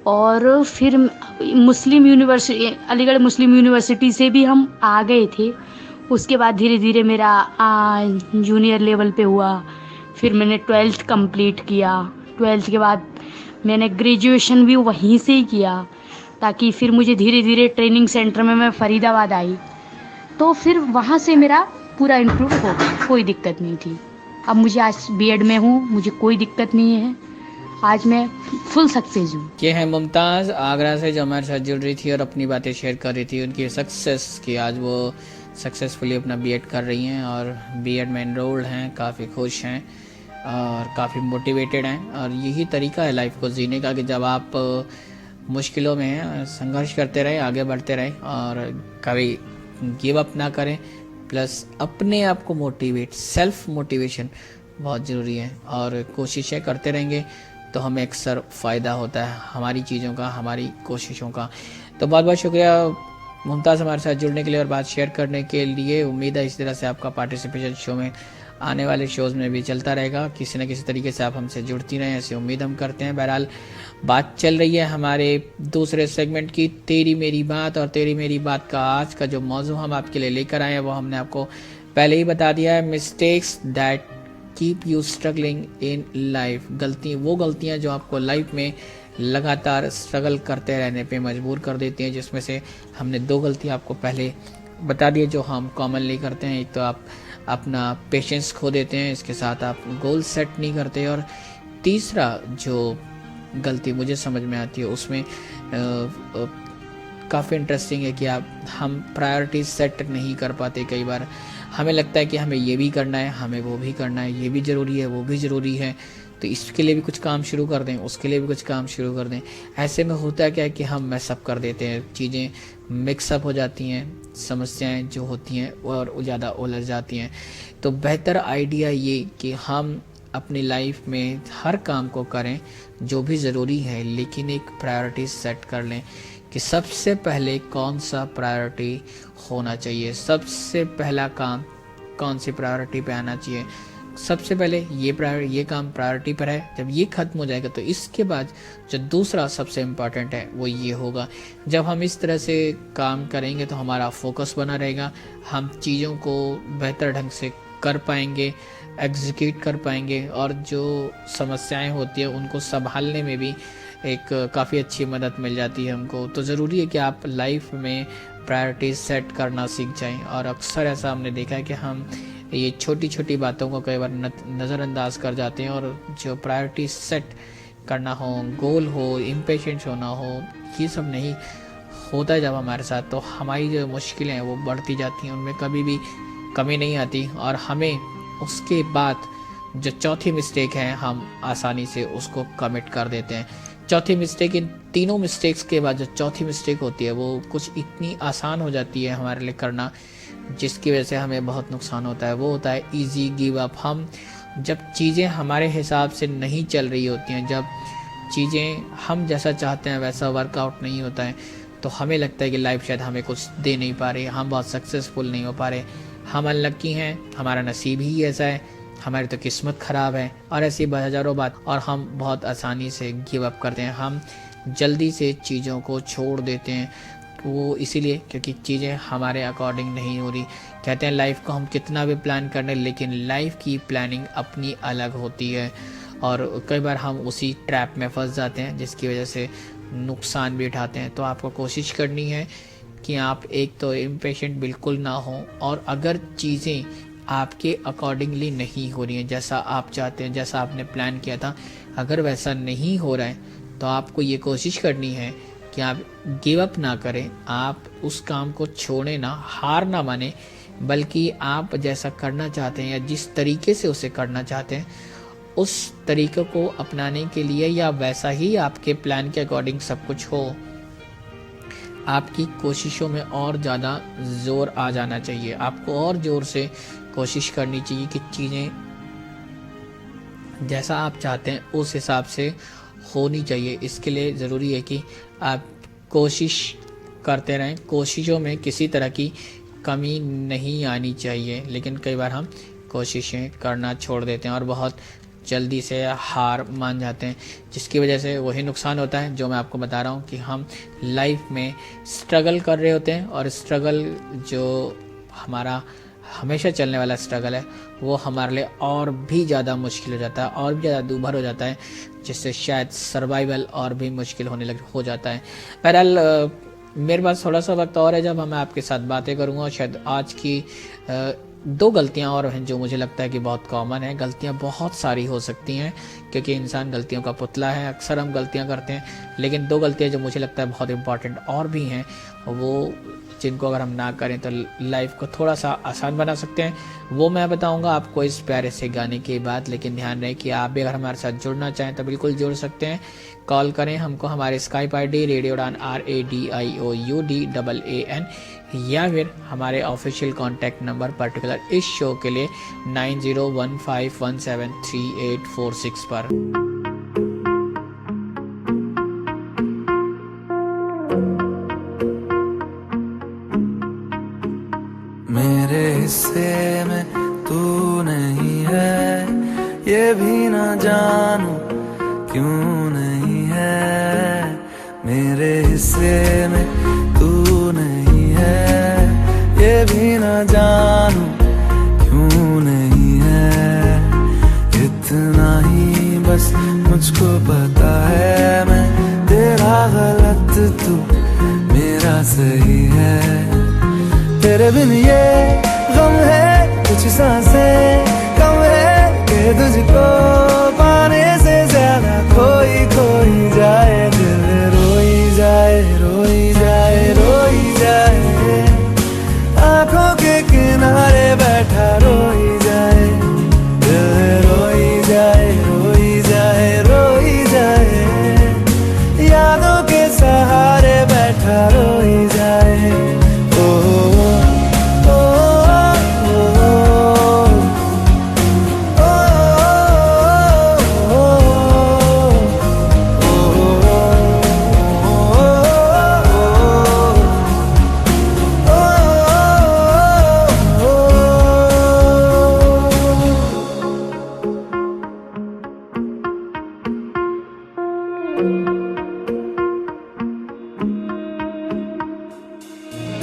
Speaker 6: और फिर मुस्लिम यूनिवर्सिटी, अलीगढ़ मुस्लिम यूनिवर्सिटी से भी हम आ गए थे। उसके बाद धीरे धीरे मेरा जूनियर लेवल पे हुआ, फिर मैंने 12th कंप्लीट किया। 12th के बाद मैंने ग्रेजुएशन भी वहीं से ही किया, ताकि फिर मुझे धीरे धीरे ट्रेनिंग सेंटर में मैं फरीदाबाद आई, तो फिर वहाँ से मेरा पूरा इम्प्रूव हो गया, कोई दिक्कत नहीं थी। अब मुझे आज B.Ed में हूँ, मुझे कोई दिक्कत नहीं है, आज मैं फुल सक्सेस हूँ।
Speaker 2: ये है मुमताज़ आगरा से, जो हमारे साथ जुड़ रही थी और अपनी बातें शेयर कर रही थी उनकी सक्सेस की। आज वो सक्सेसफुली अपना B.Ed कर रही हैं और B.Ed में एनरोल्ड हैं, काफ़ी खुश हैं और काफ़ी मोटिवेटेड हैं। और यही तरीका है लाइफ को जीने का कि जब आप मुश्किलों में हैं, संघर्ष करते रहे, आगे बढ़ते रहे और कभी गिव अप ना करें। प्लस अपने आप को मोटिवेट, सेल्फ मोटिवेशन बहुत ज़रूरी है और कोशिशें करते रहेंगे तो हमें अक्सर फ़ायदा होता है हमारी चीज़ों का, हमारी कोशिशों का। तो बहुत बहुत शुक्रिया मुमताज़ हमारे साथ जुड़ने के लिए और बात शेयर करने के लिए। उम्मीद है इस तरह से आपका पार्टिसिपेशन शो में आने वाले शोज़ में भी चलता रहेगा, किसी न किसी तरीके से आप हमसे जुड़ती रहें, ऐसी उम्मीद हम करते हैं। बहरहाल बात चल रही है हमारे दूसरे सेगमेंट की, तेरी मेरी बात। और तेरी मेरी बात का आज का जो मौजू हम आपके लिए लेकर आए हैं वो हमने आपको पहले ही बता दिया है, mistakes that keep you struggling in life. वो गलतियाँ जो आपको लाइफ में लगातार स्ट्रगल करते रहने पे मजबूर कर देती हैं, जिसमें से हमने 2 गलतियाँ आपको पहले बता दी जो हम कॉमनली करते हैं। एक तो आप अपना पेशेंस खो देते हैं, इसके साथ आप गोल सेट नहीं करते, और तीसरा जो गलती मुझे समझ में आती है उसमें काफ़ी इंटरेस्टिंग है कि हम प्रायोरिटीज सेट नहीं कर पाते। कई बार हमें लगता है कि हमें ये भी करना है, हमें वो भी करना है, ये भी ज़रूरी है, वो भी ज़रूरी है, तो इसके लिए भी कुछ काम शुरू कर दें, उसके लिए भी कुछ काम शुरू कर दें। ऐसे में होता है क्या है कि हम मैसअप कर देते हैं, चीज़ें मिक्सअप हो जाती हैं, समस्याएं जो होती हैं और ज़्यादा उलझ जाती हैं। तो बेहतर आइडिया ये कि हम अपनी लाइफ में हर काम को करें जो भी ज़रूरी है, लेकिन एक प्रायोरिटी सेट कर लें कि सबसे पहले कौन सा प्रायोरिटी होना चाहिए, सबसे पहला काम कौन सी प्रायोरिटी पे आना चाहिए। सबसे पहले ये काम प्रायोरिटी पर है, जब ये ख़त्म हो जाएगा तो इसके बाद जो दूसरा सबसे इम्पॉर्टेंट है वो ये होगा। जब हम इस तरह से काम करेंगे तो हमारा फोकस बना रहेगा, हम चीज़ों को बेहतर ढंग से कर पाएंगे, एग्जीक्यूट कर पाएंगे, और जो समस्याएं होती हैं उनको संभालने में भी एक काफ़ी अच्छी मदद मिल जाती है हमको। तो ज़रूरी है कि आप लाइफ में प्रायोरिटीज सेट करना सीख जाएं। और अक्सर ऐसा हमने देखा है कि हम ये छोटी छोटी बातों को कई बार नज़रअंदाज कर जाते हैं, और जो प्रायोरिटी सेट करना हो, गोल हो, इम्पेशेंस होना हो, ये सब नहीं होता है जब हमारे साथ, तो हमारी जो मुश्किलें हैं वो बढ़ती जाती हैं, उनमें कभी भी कमी नहीं आती। और हमें उसके बाद जो चौथी मिस्टेक है हम आसानी से उसको कमिट कर देते हैं। चौथी मिस्टेक, इन तीनों मिस्टेक्स के बाद जो चौथी मिस्टेक होती है वो कुछ इतनी आसान हो जाती है हमारे लिए करना, जिसकी वजह से हमें बहुत नुकसान होता है। वो होता है इजी गिव अप। हम जब चीज़ें हमारे हिसाब से नहीं चल रही होती हैं, जब चीज़ें हम जैसा चाहते हैं वैसा वर्कआउट नहीं होता है, तो हमें लगता है कि लाइफ शायद हमें कुछ दे नहीं पा रही, हम बहुत सक्सेसफुल नहीं हो पा रहे, हम अनलक्की हैं, हमारा नसीब ही ऐसा है, हमारी तो किस्मत ख़राब है, और ऐसी हज़ारों बात। और हम बहुत आसानी से गिव अप करते हैं, हम जल्दी से चीज़ों को छोड़ देते हैं। वो इसीलिए क्योंकि चीज़ें हमारे अकॉर्डिंग नहीं हो रही। कहते हैं लाइफ को हम कितना भी प्लान कर लें, लेकिन लाइफ की प्लानिंग अपनी अलग होती है, और कई बार हम उसी ट्रैप में फंस जाते हैं जिसकी वजह से नुकसान भी उठाते हैं। तो आपको कोशिश करनी है कि आप एक तो इम्पेशेंट बिल्कुल ना हो, और अगर चीज़ें आपके अकॉर्डिंगली नहीं हो रही हैं, जैसा आप चाहते हैं, जैसा आपने प्लान किया था, अगर वैसा नहीं हो रहा है, तो आपको ये कोशिश करनी है कि आप गिव अप ना करें, आप उस काम को छोड़ें ना, हार ना माने, बल्कि आप जैसा करना चाहते हैं या जिस तरीके से उसे करना चाहते हैं उस तरीके को अपनाने के लिए, या वैसा ही आपके प्लान के अकॉर्डिंग सब कुछ हो, आपकी कोशिशों में और ज़्यादा ज़ोर आ जाना चाहिए। आपको और ज़ोर से कोशिश करनी चाहिए कि चीज़ें जैसा आप चाहते हैं उस हिसाब से होनी चाहिए। इसके लिए ज़रूरी है कि आप कोशिश करते रहें, कोशिशों में किसी तरह की कमी नहीं आनी चाहिए। लेकिन कई बार हम कोशिशें करना छोड़ देते हैं और बहुत जल्दी से हार मान जाते हैं, जिसकी वजह से वही नुकसान होता है जो मैं आपको बता रहा हूँ कि हम लाइफ में स्ट्रगल कर रहे होते हैं, और स्ट्रगल जो हमारा हमेशा चलने वाला स्ट्रगल है वो हमारे लिए और भी ज़्यादा मुश्किल हो जाता है, और भी ज़्यादा दूभर हो जाता है, जिससे शायद सर्वाइवल और भी मुश्किल हो जाता है। बहरहाल मेरे पास थोड़ा सा वक्त और है जब मैं आपके साथ बातें करूँगा, और शायद आज की 2 गलतियां और हैं जो मुझे लगता है कि बहुत कॉमन है। गलतियां बहुत सारी हो सकती हैं क्योंकि इंसान गलतियों का पुतला है, अक्सर हम गलतियां करते हैं, लेकिन 2 गलतियां जो मुझे लगता है बहुत इंपॉर्टेंट और भी हैं, वो जिनको अगर हम ना करें तो लाइफ को थोड़ा सा आसान बना सकते हैं, वो मैं बताऊंगा आपको इस प्यारे से गाने के बाद। लेकिन ध्यान रहे कि आप भी अगर हमारे साथ जुड़ना चाहें तो बिल्कुल जुड़ सकते हैं। कॉल करें हमको, हमारे स्काइप ID रेडियो उड़ान RADIOUDAAN, या फिर हमारे ऑफिशियल कॉन्टैक्ट नंबर पर्टिकुलर इस शो के लिए 9015173846 पर।
Speaker 5: हिस्से में तू नहीं है, ये भी ना जानू क्यों नहीं है। मेरे हिस्से में तू नहीं है, ये भी ना जानू क्यों नहीं है। इतना ही बस मुझको पता है, मैं तेरा गलत तू मेरा सही है। तेरे बिन ये गम है कुछ सांसें कम है, कि तुझको पाने से ज्यादा खोई खोई जाए दिल। रोई जाए रोई जाए रोई जाए, आंखों के किनारे बैठा रोई जाए दिल। रोई जाए रोई जाए रोई जाए, यादों के सहारे बैठा रोई जाए। ओ ओ ओ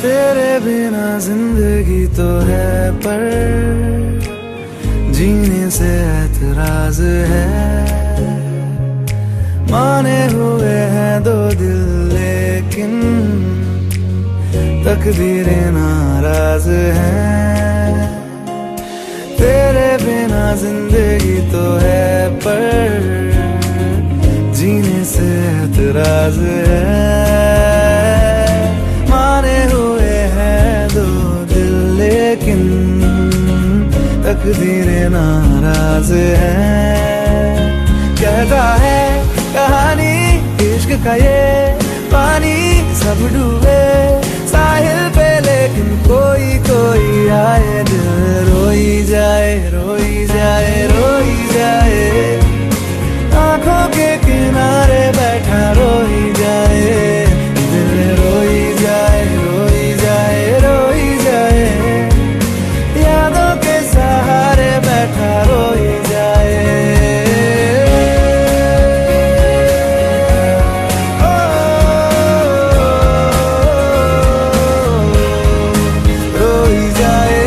Speaker 5: तेरे बिना जिंदगी तो है पर जीने से एतराज है। माने हुए हैं दो दिल लेकिन तकदीरें नाराज हैं। तेरे बिना जिंदगी तो है पर जीने से एतराज है। माने हुए हैं दो दिल लेकिन तकदीरें नाराज हैं। कहता है कहानी इश्क का ये पानी, सब डूबे साहिल पे लेकिन कोई कोई आए दिल। रोई जाए रोई जाए रोई जाए, आंखों के किनारे बैठा रोई जाए दिल। रोई जाए रोई जाए रोई जाए, यादों के सहारे बैठा रोई जाए। रोई जाए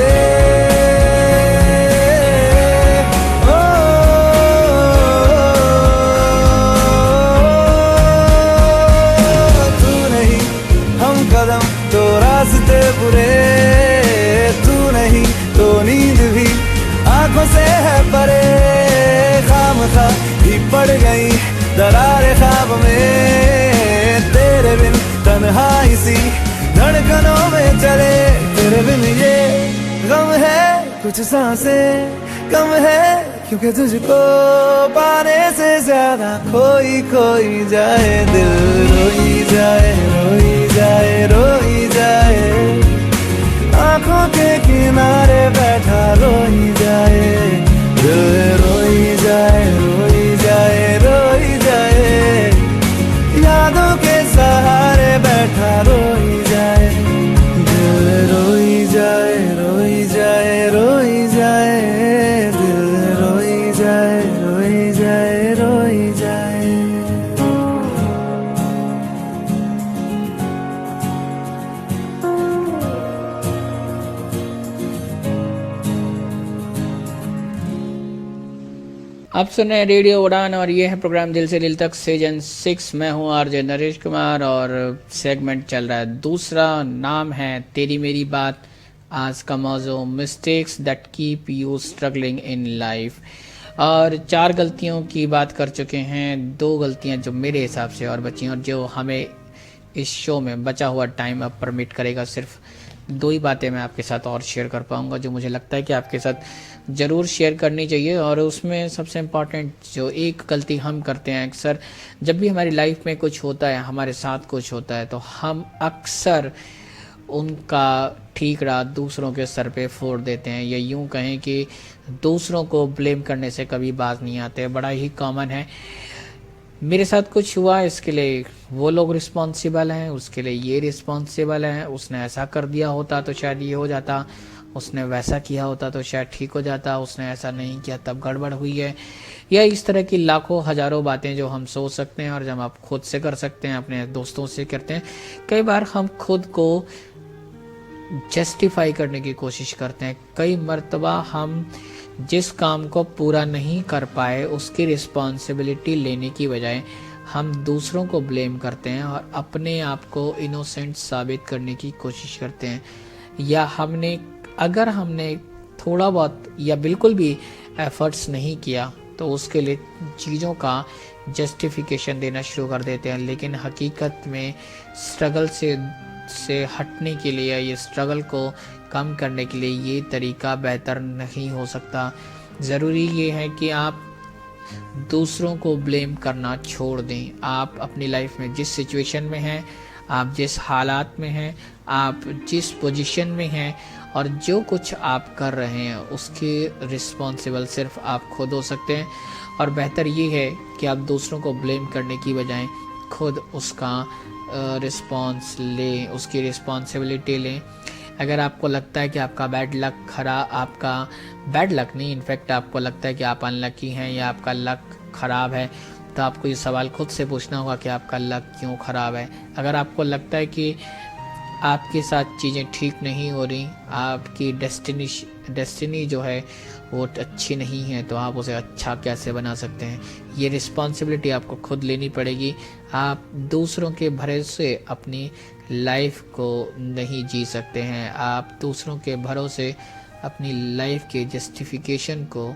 Speaker 5: तू नहीं हम कदम तो रास्ते बुरे, तू नहीं तो नींद भी आंखों से है परे। खामखा ही पड़ गई दरारे ख्वाब में, तेरे बिन तन्हाई सी धड़कनों में चले। तेरे बिन ये गम है कुछ सांसें कम है, क्योंकि तुझको पाने से ज्यादा खोई खोई जाए दिल। रोई जाए रोई जाए रोई जाए, आंखों के किनारे बैठा रोई जाए दिल। रोई जाए रोई जाए रोई जाए, यादों के सहारे बैठा रोई जाए दिल। रोई जाए रोई जाए रोई जाए दिल। रोई जाए रोई जाए रोई जाए।
Speaker 2: आप सुन रहे हैं रेडियो उड़ान और ये है प्रोग्राम दिल से दिल तक सीजन 6। मैं हूं आरजे नरेश कुमार और सेगमेंट चल रहा है दूसरा, नाम है तेरी मेरी बात। आज का मौजू mistakes that keep you struggling in life. और 4 गलतियों की बात कर चुके हैं, 2 गलतियां जो मेरे हिसाब से और बची, और जो हमें इस शो में बचा हुआ टाइम अब परमिट करेगा, सिर्फ 2 ही बातें मैं आपके साथ और शेयर कर पाऊंगा, जो मुझे लगता है कि आपके साथ ज़रूर शेयर करनी चाहिए। और उसमें सबसे इम्पॉर्टेंट जो एक गलती हम करते हैं अक्सर, जब भी हमारी लाइफ में कुछ होता है, हमारे साथ कुछ होता है, तो हम अक्सर उनका ठीकरा दूसरों के सर पे फोड़ देते हैं, या यूं कहें कि दूसरों को ब्लेम करने से कभी बाज नहीं आते। बड़ा ही कॉमन है, मेरे साथ कुछ हुआ, इसके लिए वो लोग रिस्पॉन्सिबल हैं, उसके लिए ये रिस्पॉन्सिबल हैं, उसने ऐसा कर दिया होता तो शायद ये हो जाता, उसने वैसा किया होता तो शायद ठीक हो जाता, उसने ऐसा नहीं किया तब गड़बड़ हुई है। या इस तरह की लाखों हजारों बातें जो हम सोच सकते हैं और जब आप खुद से कर सकते हैं, अपने दोस्तों से करते हैं। कई बार हम खुद को जस्टिफाई करने की कोशिश करते हैं। कई मर्तबा हम जिस काम को पूरा नहीं कर पाए उसकी रिस्पॉन्सिबिलिटी लेने की बजाय हम दूसरों को ब्लेम करते हैं और अपने आप को इनोसेंट साबित करने की कोशिश करते हैं। या अगर हमने थोड़ा बहुत या बिल्कुल भी एफर्ट्स नहीं किया तो उसके लिए चीज़ों का जस्टिफिकेशन देना शुरू कर देते हैं। लेकिन हकीकत में स्ट्रगल से हटने के लिए, ये स्ट्रगल को कम करने के लिए ये तरीका बेहतर नहीं हो सकता। ज़रूरी ये है कि आप दूसरों को ब्लेम करना छोड़ दें। आप अपनी लाइफ में जिस सिचुएशन में हैं, आप जिस हालात में हैं, आप जिस पोजीशन में हैं और जो कुछ आप कर रहे हैं उसके रिस्पॉन्सिबल सिर्फ आप खुद हो सकते हैं। और बेहतर ये है कि आप दूसरों को ब्लेम करने की बजाय खुद उसका रिस्पॉन्स लें, उसकी रिस्पॉन्सिबिलिटी लें। अगर आपको लगता है कि आपका आपका बैड लक नहीं, इनफैक्ट आपको लगता है कि आप अनलकी हैं या आपका लक ख़राब है, तो आपको ये सवाल खुद से पूछना होगा कि आपका लक क्यों ख़राब है। अगर आपको लगता है कि आपके साथ चीज़ें ठीक नहीं हो रही, आपकी डेस्टिनी जो है वो अच्छी नहीं है, तो आप उसे अच्छा कैसे बना सकते हैं, ये रिस्पॉन्सिबिलिटी आपको खुद लेनी पड़ेगी। आप दूसरों के भरोसे अपनी लाइफ को नहीं जी सकते हैं। आप दूसरों के भरोसे अपनी लाइफ के जस्टिफिकेशन को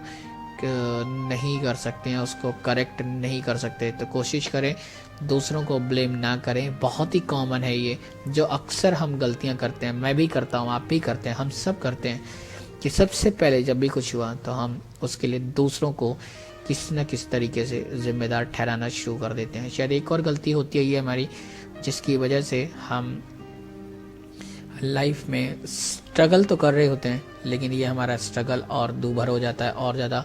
Speaker 2: नहीं कर सकते हैं, उसको करेक्ट नहीं कर सकते। तो कोशिश करें दूसरों को ब्लेम ना करें। बहुत ही कॉमन है ये, जो अक्सर हम गलतियां करते हैं। मैं भी करता हूँ, आप भी करते हैं, हम सब करते हैं कि सबसे पहले जब भी कुछ हुआ तो हम उसके लिए दूसरों को किसी न किसी तरीके से जिम्मेदार ठहराना शुरू कर देते हैं। शायद एक और गलती होती है ये हमारी, जिसकी वजह से हम लाइफ में स्ट्रगल तो कर रहे होते हैं लेकिन ये हमारा स्ट्रगल और दूभर हो जाता है और ज़्यादा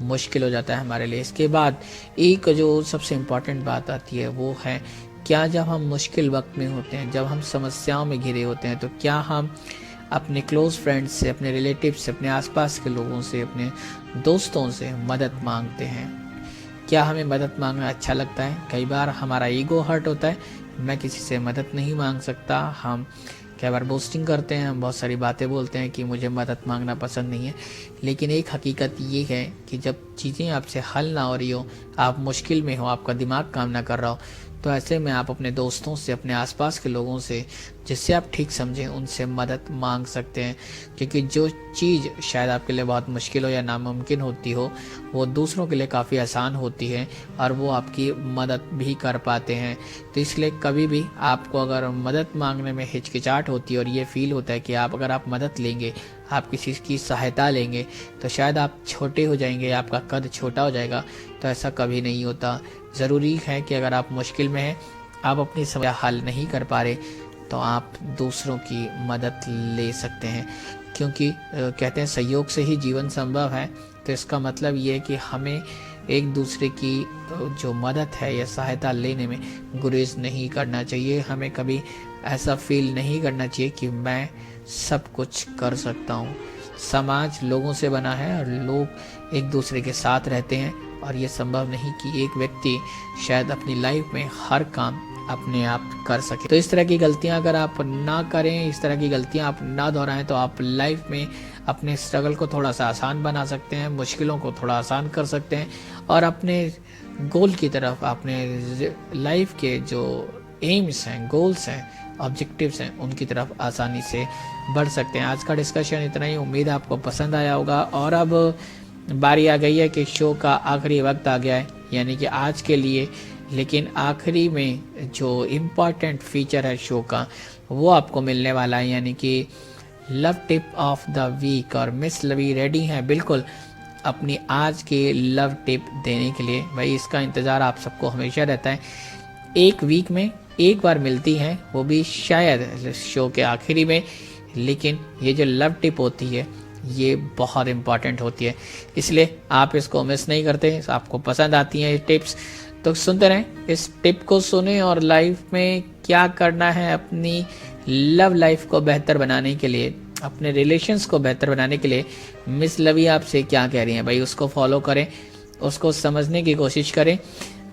Speaker 2: मुश्किल हो जाता है हमारे लिए। इसके बाद एक जो सबसे इम्पॉर्टेंट बात आती है वो है, क्या जब हम मुश्किल वक्त में होते हैं, जब हम समस्याओं में घिरे होते हैं, तो क्या हम अपने क्लोज़ फ्रेंड्स से, अपने रिलेटिव से, अपने आसपास के लोगों से, अपने दोस्तों से मदद मांगते हैं? क्या हमें मदद मांगना अच्छा लगता है? कई बार हमारा ईगो हर्ट होता है, मैं किसी से मदद नहीं मांग सकता। हम कई बार बोस्टिंग करते हैं, हम बहुत सारी बातें बोलते हैं कि मुझे मदद मांगना पसंद नहीं है। लेकिन एक हकीकत ये है कि जब चीज़ें आपसे हल ना हो रही हो, आप मुश्किल में हो, आपका दिमाग काम ना कर रहा हो, तो ऐसे में आप अपने दोस्तों से, अपने आसपास के लोगों से, जिससे आप ठीक समझें, उनसे मदद मांग सकते हैं। क्योंकि जो चीज़ शायद आपके लिए बहुत मुश्किल हो या नामुमकिन होती हो, वो दूसरों के लिए काफ़ी आसान होती है और वो आपकी मदद भी कर पाते हैं। तो इसलिए कभी भी आपको अगर मदद मांगने में हिचकिचाहट होती है और ये फील होता है कि अगर आप मदद लेंगे, आप किसी की सहायता लेंगे तो शायद आप छोटे हो जाएंगे, आपका कद छोटा हो जाएगा, तो ऐसा कभी नहीं होता। ज़रूरी है कि अगर आप मुश्किल में हैं, आप अपनी समस्या हल नहीं कर पा रहे, तो आप दूसरों की मदद ले सकते हैं। क्योंकि कहते हैं सहयोग से ही जीवन संभव है। तो इसका मतलब ये है कि हमें एक दूसरे की जो मदद है या सहायता लेने में गुरेज नहीं करना चाहिए। हमें कभी ऐसा फील नहीं करना चाहिए कि मैं सब कुछ कर सकता हूँ। समाज लोगों से बना है और लोग एक दूसरे के साथ रहते हैं और ये संभव नहीं कि एक व्यक्ति शायद अपनी लाइफ में हर काम अपने आप कर सके। तो इस तरह की गलतियां अगर आप ना करें, इस तरह की गलतियां आप ना दोहराएं, तो आप लाइफ में अपने स्ट्रगल को थोड़ा सा आसान बना सकते हैं, मुश्किलों को थोड़ा आसान कर सकते हैं और अपने गोल की तरफ, अपने लाइफ के जो एम्स हैं, गोल्स हैं, ऑब्जेक्टिव्स हैं, उनकी तरफ आसानी से बढ़ सकते हैं। आज का डिस्कशन इतना ही, उम्मीद आपको पसंद आया होगा। और अब बारी आ गई है कि शो का आखिरी वक्त आ गया है, यानी कि आज के लिए। लेकिन आखिरी में जो इम्पॉर्टेंट फीचर है शो का, वो आपको मिलने वाला है, यानी कि love tip of the week. और मिस लवी रेडी हैं बिल्कुल अपनी आज के लव टिप देने के लिए। भाई इसका इंतज़ार आप सबको हमेशा रहता है। एक वीक में एक बार मिलती हैं, वो भी शायद शो के आखिरी में। लेकिन ये जो लव टिप होती है ये बहुत इम्पॉर्टेंट होती है, इसलिए आप इसको मिस नहीं करते। आपको पसंद आती हैं ये टिप्स तो सुनते रहें, इस टिप को सुने और लाइफ में क्या करना है अपनी लव लाइफ को बेहतर बनाने के लिए अपने रिलेशंस को बेहतर बनाने के लिए मिस लवी आपसे क्या कह रही हैं भाई, उसको फॉलो करें, उसको समझने की कोशिश करें।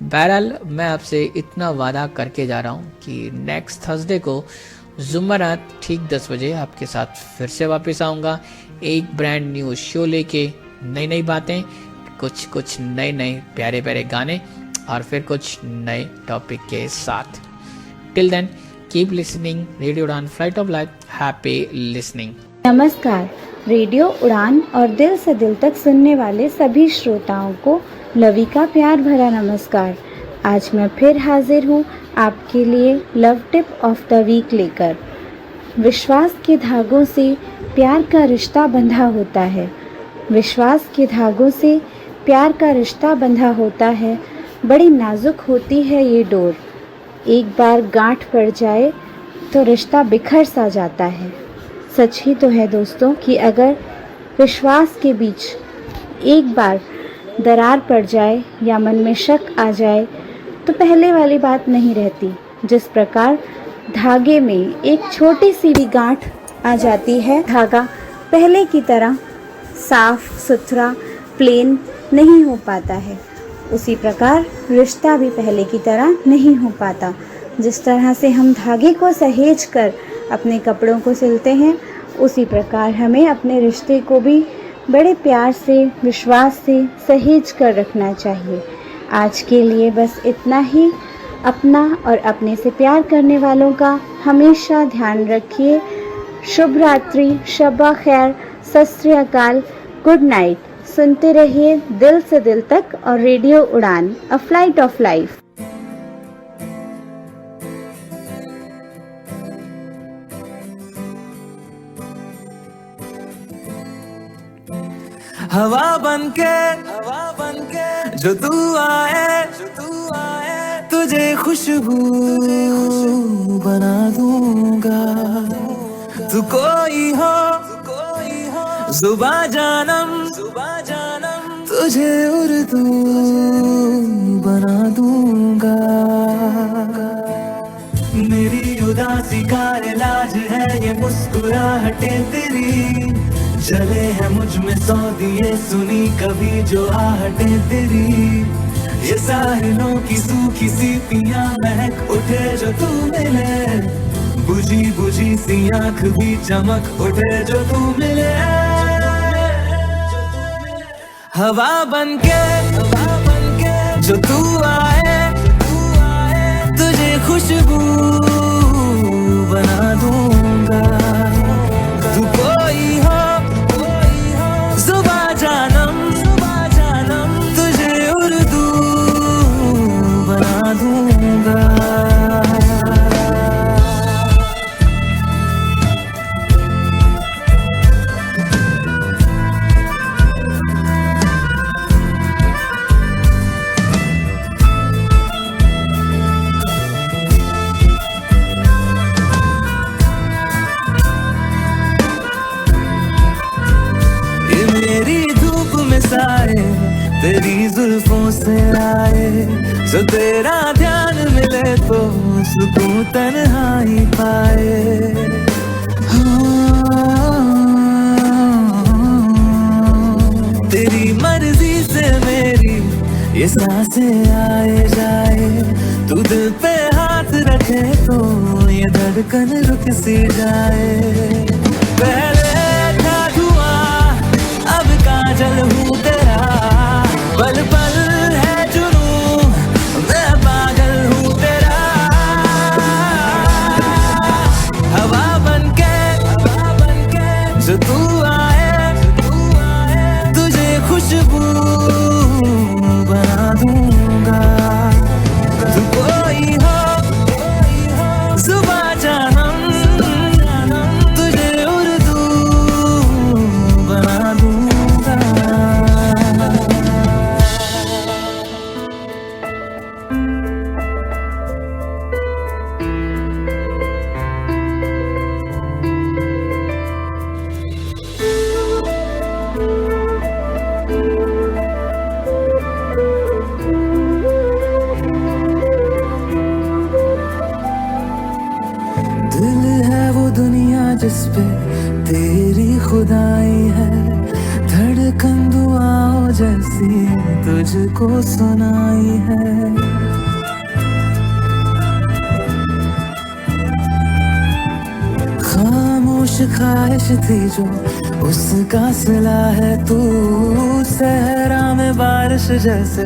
Speaker 2: बहरहाल मैं आपसे इतना वादा करके जा रहा हूँ कि नेक्स्ट थर्सडे को जुम्मरात ठीक 10 बजे आपके साथ फिर से वापस आऊँगा एक ब्रांड न्यू शो लेके, नई नई बातें, कुछ नए प्यारे प्यारे गाने और फिर कुछ नए टॉपिक के साथ। Till then keep listening radio Udaan flight of life. Happy listening.
Speaker 7: नमस्कार, रेडियो उड़ान और दिल से दिल तक सुनने वाले सभी श्रोताओं को लवी का प्यार भरा नमस्कार। आज मैं फिर हाजिर हूँ आपके लिए love tip of the week लेकर। विश्वास के धागों से प्यार का रिश्ता बंधा होता है। विश्वास के धागों से प्यार का रिश्ता बंधा होता है। बड़ी नाजुक होती है ये डोर। एक बार गांठ पड़ जाए तो रिश्ता बिखर सा जाता है। सच ही तो है दोस्तों कि अगर विश्वास के बीच एक बार दरार पड़ जाए या मन में शक आ जाए तो पहले वाली बात नहीं रहती। जिस प्रकार धागे में एक छोटी सी भी गांठ आ जाती है, धागा पहले की तरह साफ सुथरा प्लेन नहीं हो पाता है, उसी प्रकार रिश्ता भी पहले की तरह नहीं हो पाता। जिस तरह से हम धागे को सहेज कर अपने कपड़ों को सिलते हैं, उसी प्रकार हमें अपने रिश्ते को भी बड़े प्यार से, विश्वास से सहेज कर रखना चाहिए। आज के लिए बस इतना ही। अपना और अपने से प्यार करने वालों का हमेशा ध्यान रखिए। शुभ रात्रि, शब्बा खैर, सत श्री अकाल, गुड नाइट। सुनते रहिए दिल से दिल तक और रेडियो उड़ान, अ फ्लाइट ऑफ लाइफ।
Speaker 5: हवा बनके जो तू आए, तुझे खुशबू बना दूंगा। तू कोई हो जुबां जानम, तुझे उर्दू बना दूंगा। मेरी उदासी का इलाज है ये मुस्कुराहटें तेरी। जले है मुझ में 100 दिए, सुनी कभी जो आहटें तेरी। ये साहिलों की सूखी सी पियां महक उठे जो तू मिले। बुझी बुझी सी आँख भी चमक उठे जो तू मिले। हवा बनके जो तू आए, तुझे खुशबू बना दूंगा। तू कोई हो जुबां जानम, तुझे उर्दू बना दूंगा। तेरी जुल्फों से आए, जो तेरा ध्यान मिले तो सुकून तन्हाई पाए। तेरी मर्जी से मेरी ये सांसें आए जाए। तू दिल पे हाथ रखे तो ये धड़कन रुक सी जाए। पहले था धुआं, अब काजल हूँ तेरा। पल पल है जुनून, मैं पागल हूँ तेरा। हवा बनके जो तू आए, तुझे खुशबू बना दूंगा। तू कोई हो जुबां जानम, तुझे उर्दू बना दूंगा। दिल है वो दुनिया जिस पे तेरी खुदाई है, धड़कन दुआओं जैसी तुझको सुनाई है। खामोश ख्वाहिश थी जो उसका सिला है, तू सहरा में बारिश जैसे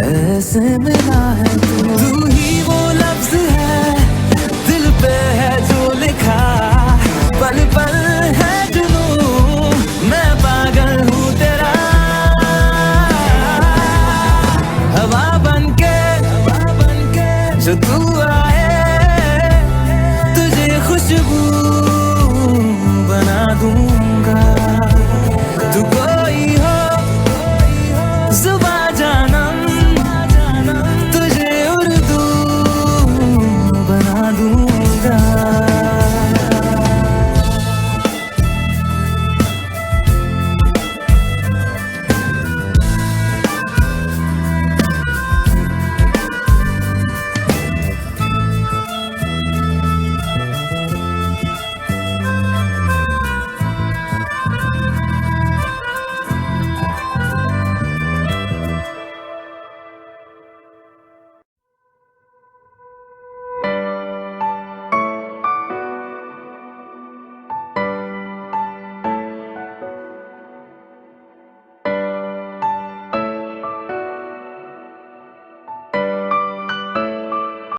Speaker 5: ऐसे मिला है। तू ही वो लफ्ज है दिल पे है जो लिखा, पल पल है जुनून, मैं पागल हूँ तेरा। हवा बनके जो तू आए, तुझे खुशबू